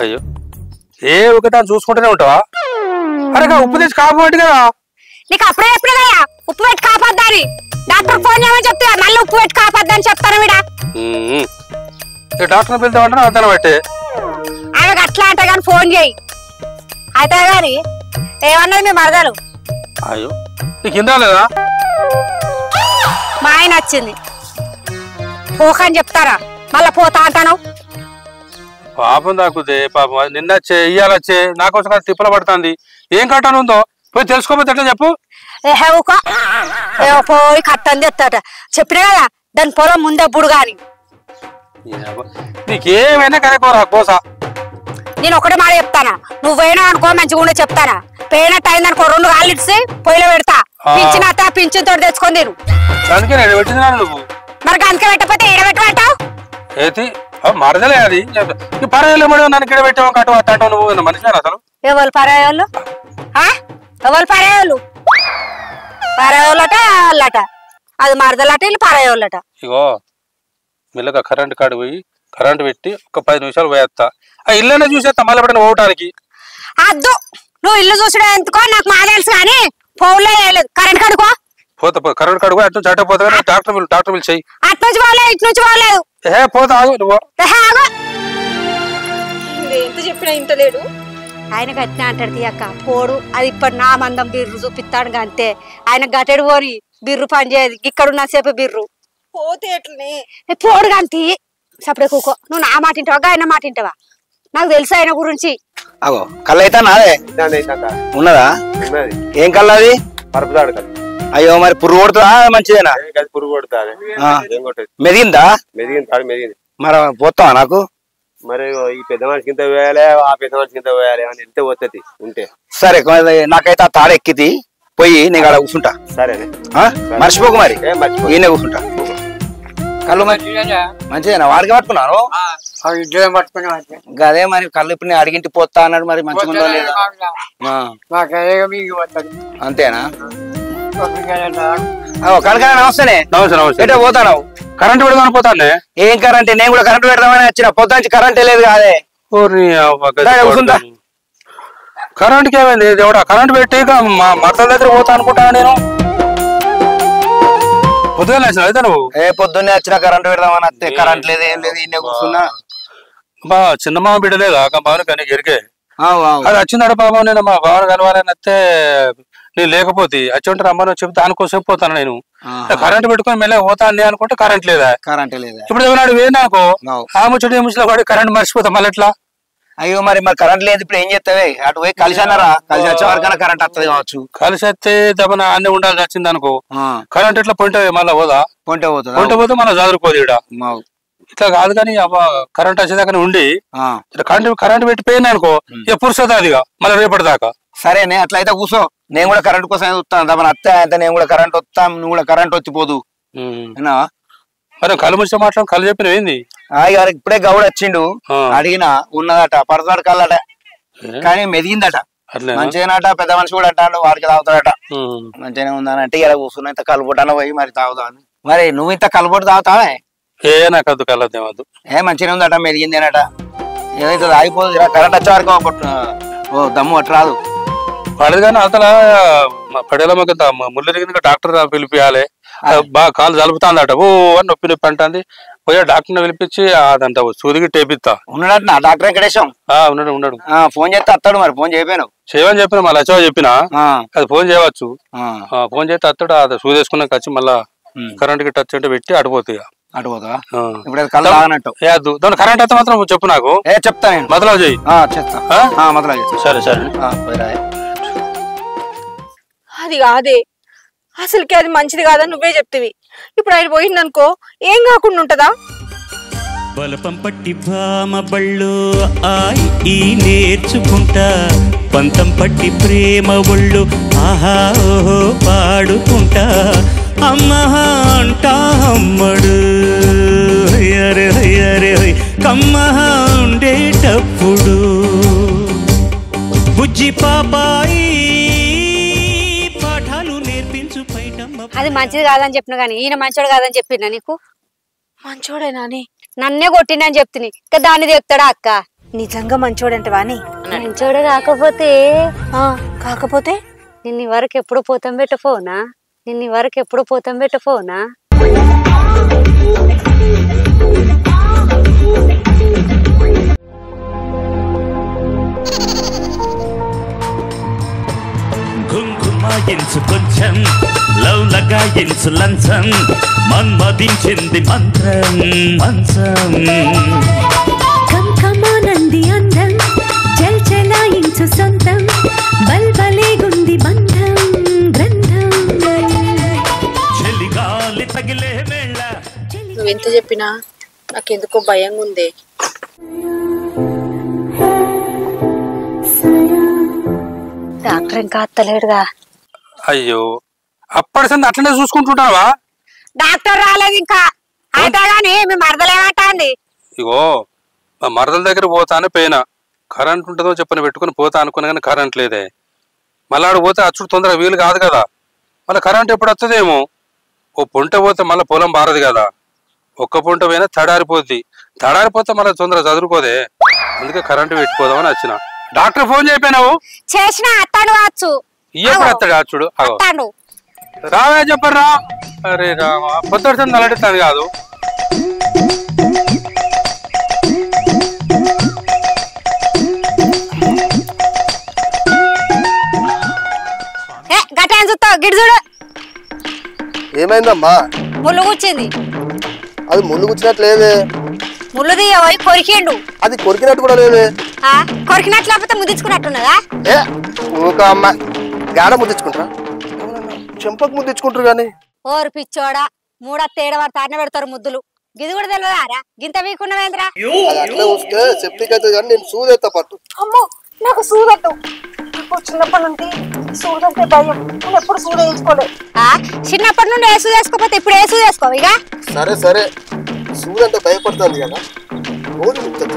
అయ్యో ఏ ఒకదాన్ని చూసుకుంటూనే ఉంటావా? అరే ఉప్పు తెచ్చి కాపాడు కదా. నీకు అప్పుడే ఎప్పుడు కదా ఉప్పు పెట్టి కాపాద్దాని డాక్టర్ ఫోన్ చేయమని చెప్తా. మళ్ళీ ఉప్పు పెట్టి కాపాద్దని చెప్తాను వీడా. డాక్టర్ వెళ్తామంటే అతను బట్టే ఆమెకు అట్లా అంటే కానీ ఫోన్ చేయి. అయితే గాని ఏమన్నది మీ మరదలు? అయ్యో నీకు కింద లేదా? మా ఆయన వచ్చింది పోకని చెప్తారా? మళ్ళా పోతా అంటాను. పాపం దాకుదే పాపం. అది నిన్న వచ్చే ఇయ్యాలొచ్చే నా కోసం కాదు తిప్పల పడుతుంది. ఏం కట్టాను ఉందో పోయి తెలుసుకోపోతే ఎట్లా చెప్పు? పోయి కట్టంది ఎత్తాట చెప్పినా కదా దాని పొలం ముందే బుడుగాని. నీకేమైనా కనుకోరా కోస. నేను ఒకటే మాట చెప్తానా, నువ్వు పోయినా అనుకో మంచిగా ఉండే చెప్తానా. పోయినట్టు అయిందనుకో 2 గాళ్ళు ఇచ్చి పొయ్యిలో పెడతా. పింఛన్ అత్త పింఛన్ తోటి తెచ్చుకొని తిను. అందుకే నేను పెట్టినాను. నువ్వు మరి అందుకే పెట్టకపోతే ఏడ పెట్టమంటావు? ఏది మరదలే అది పరాయాలు నన్ను ఇక్కడ పెట్టావు కట్టు అంటావు. నువ్వు మనిషి అసలు ఎవరు పరాయోళ్ళు? ఎవరు పరాయోళ్ళు? పరాయోళ్ళట వాళ్ళట. అది మరదలట వీళ్ళు పరాయోళ్ళట. ఇగో మెల్లగా కరెంట్ కాడు పోయి కరెంట్ పెట్టి ఒక 10 నిమిషాలు పోయేస్తా. ఆ ఇల్లనే చూసేస్తా మళ్ళీ ఎప్పుడైనా పోవటానికి. అద్దు నువ్వు ఇల్లు చూసడం ఎందుకో నాకు మా తెలుసు కానీ పోలే లేదు. కరెంట్ కడుకో పోతా కరెంట్ కాడు అటు నుంచి అటే పోతా. డాక్టర్ బిల్ చెయ్యి. అటు నుంచి పోలేదు ఇటు నుంచి పోలేదు. పోతా ఆగు నువ్వు. ఎంత చెప్పినా ఇంత లేడు. ఆయన గట్టిన అంటాడు తీయక్క పోడు. అది ఇప్పుడు నా మందం బిర్రు చూపిస్తాడు అంతే. ఆయన గట్టెడు పోని బిర్రు పని చేయదు. ఇక్కడ ఉన్నసేపు బిర్రు పోతే ఎట్లనే పోడు గంతి సపడే కూకో. నువ్వు నా మాట వింటావా ఆయన మాట వింటావా? నాకు తెలుసు ఆయన గురించి. అగో కళ్ళు అయితే నాదే ఉన్నదా? ఏం కళ్ళు అది? పరుపుదాడు కళ్ళు. అయ్యో మరి పురుగు కొడుతుందా మంచిదేనా? పురుగు కొడుతా మెదిగిందా? మెదిగింది. మరి పోతావా నాకు? మరి ఈ పెద్ద మనిషి కింద వేయాలి, ఆ పెద్ద మనిషి కింద వేయాలి అని వెళ్తే పోతుంది ఉంటే. సరే నాకైతే ఆ తాడు ఎక్కితి పోయి నేను అలా కూర్చుంటా. సరేనే మర్చిపోకు మరి ఈయన కూర్చుంటా. కళ్ళు మంచిదేనా? వాడికి పట్టుకున్నాను అదే మరి కళ్ళు ఇప్పుడు నేను అడిగింటి పోతా అన్నాడు. మరి మంచిగా లేదా? అంతేనా? కనకనే నమస్తేనే. నమస్తే పోతాను కరెంట్ పెడదామని పోతానే. ఏం కరెంట్? నేను కూడా కరెంట్ పెడదామని వచ్చిన. పొద్దుంచి కరెంట్ లేదు కాదే. కరెంట్ కి ఏమైంది? ఎవడా కరెంట్ పెట్టి మా మరదల దగ్గర పోతా అనుకుంటా నేను. పొద్దున్న వచ్చిన అయితే నువ్వు? పొద్దున్నే వచ్చిన కరెంట్ పెడదామని వస్తే కరెంట్ లేదు, ఏం లేదు. ఇన్నే కూర్చున్నా. బా చిన్న మామ బిడ్డలేదా బావని కానీ ఎరిగే అది వచ్చిందట బాబా. నేను మా బావని కలవాలని వస్తే నేను లేకపోతే వచ్చి ఉంటారు అమ్మని చెప్తే దానికోసం పోతాను నేను. కరెంట్ పెట్టుకుని మెల్ల పోతాను అనుకుంటే కరెంట్ లేదా? కరెంట్ లేదా? ఇప్పుడు ఏమన్నాడు వేనాకో ఆ ముచ్చటి ముచ్చట పడి కరెంట్ మర్చిపోతాం మళ్ళీ ఎట్లా? అయ్యో మరి కరెంట్ లేదు ఇప్పుడు ఏం చేస్తావే? అటు పోయి కలిసి అన్నారా? కలిసి వచ్చే వరకైనా కరెంట్ వస్తుంది కావచ్చు. కలిసి వస్తే దమన అన్ని ఉండాల్సి వచ్చింది అనుకో కరెంట్ ఎట్లా పొంటే మళ్ళీ పోదా? పొంటే పోతే మళ్ళీ చదువుకోదు ఇక్కడ. ఇట్లా కాదు కానీ కరెంట్ వచ్చేదాకా ఉండి కరెంట్ పెట్టిపోయింది అనుకో ఇక పురుషత అదిగా మళ్ళీ రేపటి దాకా. సరేనే అట్లయితే కూర్చో. నేను కూడా కరెంట్ కోసం వస్తాను. దమన అత్తే అయితే నేను కూడా కరెంట్ వస్తాం, నువ్వు కూడా కరెంట్ వచ్చిపోదు. మరి కళ్ళు ముచ్చట మాట్లాడు కళ్ళు చెప్పిన ఏంది? ఇప్పుడే గౌడ వచ్చిండు అడిగినా ఉన్నదట పరదాడు కళ్ళట కానీ మెదిగిందట. మంచిగానట. పెద్ద మనిషి కూడా అంటాడు వాడికి తాగుతాడట. మంచిగానే ఉందని అంటే ఇలా కూర్చున్నా ఇంత కలుపుటాన పోయి మరి తాగుతా. మరి నువ్వు ఇంత కలుపుటు తాగుతావే? నాకు వద్దు కలద్దు. మంచిగా ఉందట మెదిగింది అనట. ఏదైతే ఆగిపోదు కరెంట్ వచ్చే వరకు దమ్ము అట్టు రాదు. పడదు కానీ అసలు పడేలా మాకు ముళ్ళెరిగింది డాక్టర్ పిలిపియాలి. బాగా కాలు జలుపుతాందట. ఓ అని నొప్పి నొప్పి అంటుంది. పోయా డాక్టర్ పిలిపించి అదంట సూదికి టేపిస్తా. ఉన్నాడట డాక్టర్ వెంకటేశం? ఉన్నాడు. ఫోన్ చేస్తే అత్తాడు. మరి ఫోన్ చేయను చేయమని చెప్పిన మళ్ళీ వచ్చా చెప్పినా అది ఫోన్ చేయవచ్చు. ఫోన్ చేస్తే అత్తాడు. అది సూది వేసుకున్నాక వచ్చి మళ్ళా కరెంట్ కి టచ్ అంటే పెట్టి అడిపోతాయి. అడిపోతా ఇప్పుడు దాని కరెంట్ అయితే మాత్రం చెప్పు నాకు. చెప్తా నేను. మొదలు చేయి. చెప్తా మొదలు. సరే సరే. అది కాదే అసలుకి అది మంచిది కాదని నువ్వే చెప్తివి. ఇప్పుడు ఆయన పోయిందనుకో ఏం కాకుండా ఉంటదా? బలపం పట్టి భామ బళ్ళు ఈ నేర్చుకుంటా, పంతం పట్టి ప్రేమ ఒళ్ళు ఆహా ఓహో పాడుకుంటా, అమ్మా అంటా అమ్మడు హయ్యరే హయ్యరే కమ్మహా ఉండేటప్పుడు బుజ్జి పాపాయి పాఠాలు నేర్పించు పైటమ్మ. అది మంచిది కాదని చెప్పిన గానీ ఈయన మంచోడు కాదని చెప్పినా నీకు? మంచోడేనా? నన్నే కొట్టిందని చెప్తుంది ఇంకా దాన్ని చెప్తాడా అక్క? నిజంగా మంచోడంటవా? మంచోడు కాకపోతే నిన్న వరకు ఎప్పుడు పోతాం పెట్టపోనా? ఘుంఘుమాయించు కొంచెం లవ్ లగాయించు లంచం మన్మదించింది మంత్రం మంచం కంకమానంది అందం చల్ చలాయించు సొంతం బల్బలేగుంది బంధం గ్రంథం చెలిగాలి తగిలే వేళ. నువ్వెంత చెప్పినా నాకెందుకో భయంగా ఉంది. డాక్టర్ ఇంకా అత్తలేడుగా. అయ్యో అప్పటి సంది అట్లనే చూసుకుంటుంటావా? డాక్టర్ రాలేదు ఇంకా. అయితే గాని మీ మరదలేమంటాంది? ఇగో మా మరదల దగ్గర పోతానే పోయినా కరెంట్ ఉంటుందో చెప్పని పెట్టుకుని పోతా అనుకున్నా కానీ కరెంట్ లేదే. మళ్ళీ ఆడు పోతే అచ్చుడు తొందరగా వీలు కాదు కదా. మళ్ళీ కరెంట్ ఎప్పుడు వస్తుందేమో. ఓ పొంట పోతే మళ్ళీ పొలం బారదు కదా. ఒక్క పొంట పోయినా తడారిపోతే మళ్ళీ తొందరగా చదువుకోదే. అందుకే కరెంటు పెట్టుకోదామని వచ్చిన. డాక్టర్ ఫోన్ చెప్పావు? చేసిన అత్తాడు వచ్చు. ఎప్పుడు వస్తాడు అచ్చుడు? రావే చెప్పరా. అరే రామా పొద్దుడుతుంది నలడుతుంది కాదు. గట్ట చూస్తావు గిడి చూడు. ఏమైందమ్మా? ముళ్ళు కూర్చింది. అది ముళ్ళు గుచ్చినట్లేదే. ముళ్ళు తీయబోయి కొరికిండు. అది కొరికినట్టు కూడా లేదే. కొరికినట్లు లేకపోతే ముద్దించుకున్నట్టున్నదా? ఏ ఊక అమ్మ గాడ ముద్దించుకుంటారా? చెంపకు ముద్దించుకుంటారు కానీ. ఓరు పిచ్చోడా, మూడా తేడ వాడు తానే పెడతారు ముద్దులు. గిది కూడా తెలియదారా? గింత వీకున్నవేంద్రా? అది అట్లే వస్తే సెప్టిక్ అవుతుంది కానీ నేను సూదేస్తా పట్టు. అమ్మో నాకు సూదట్టు. నాకు చిన్నప్పటి నుండి సూదంటే భయం. నేను ఎప్పుడు సూద వేసుకోలేదు. చిన్నప్పటి నుండి ఏ సూది వేసుకోకపోతే ఇప్పుడు ఏ సూది వేసుకో ఇక. సరే సరే సూదంటే భయపడుతుంది కదా. రోజు ముట్టదు.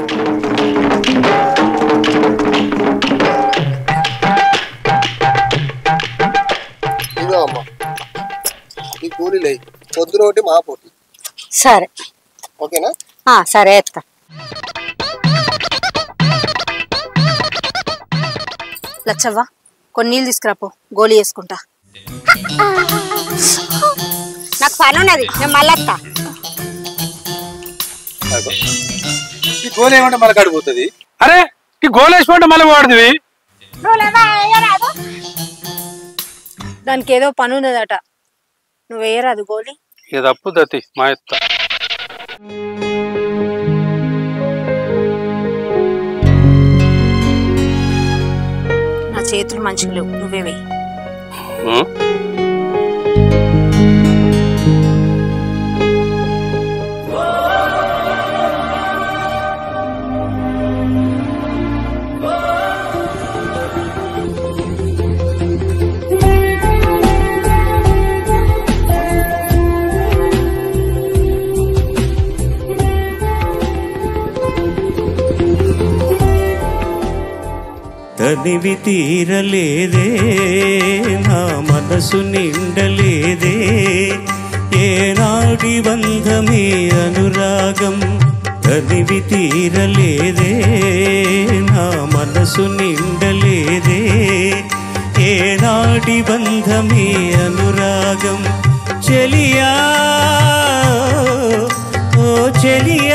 ఇదో అమ్మ ఈ కూలీలే పొద్దున ఒకటి మా పోటీ. సరే ఓకేనా? సరే ఎత్తా. లచ్చవ్వ కొన్ని నీళ్ళు తీసుకురాపో, గోళీ వేసుకుంటా. నాకు పని ఉన్నది, నేను మళ్ళీ వస్తా. ఈ గోలు ఏమంటే మళ్ళీ కడిపోతుంది. అరే ఈ గోలు వేసుకుంటే మళ్ళీ వాడుతుంది. దానికి ఏదో పని ఉన్నదట, నువ్వు వేయరాదు గోళీ. ఇక తప్పు దత్తి మా ఎత్త. నా చేతులు మంచిగా లేవు, నువ్వే వేయి. తనివి తీరలేదే నా మనసు నిండలేదే ఏనాటి బంధమే అనురాగం. తనివి తీరలేదే నా మనసు నిండలేదే ఏనాటి బంధమే అనురాగం. చెలియా ఓ చెలియా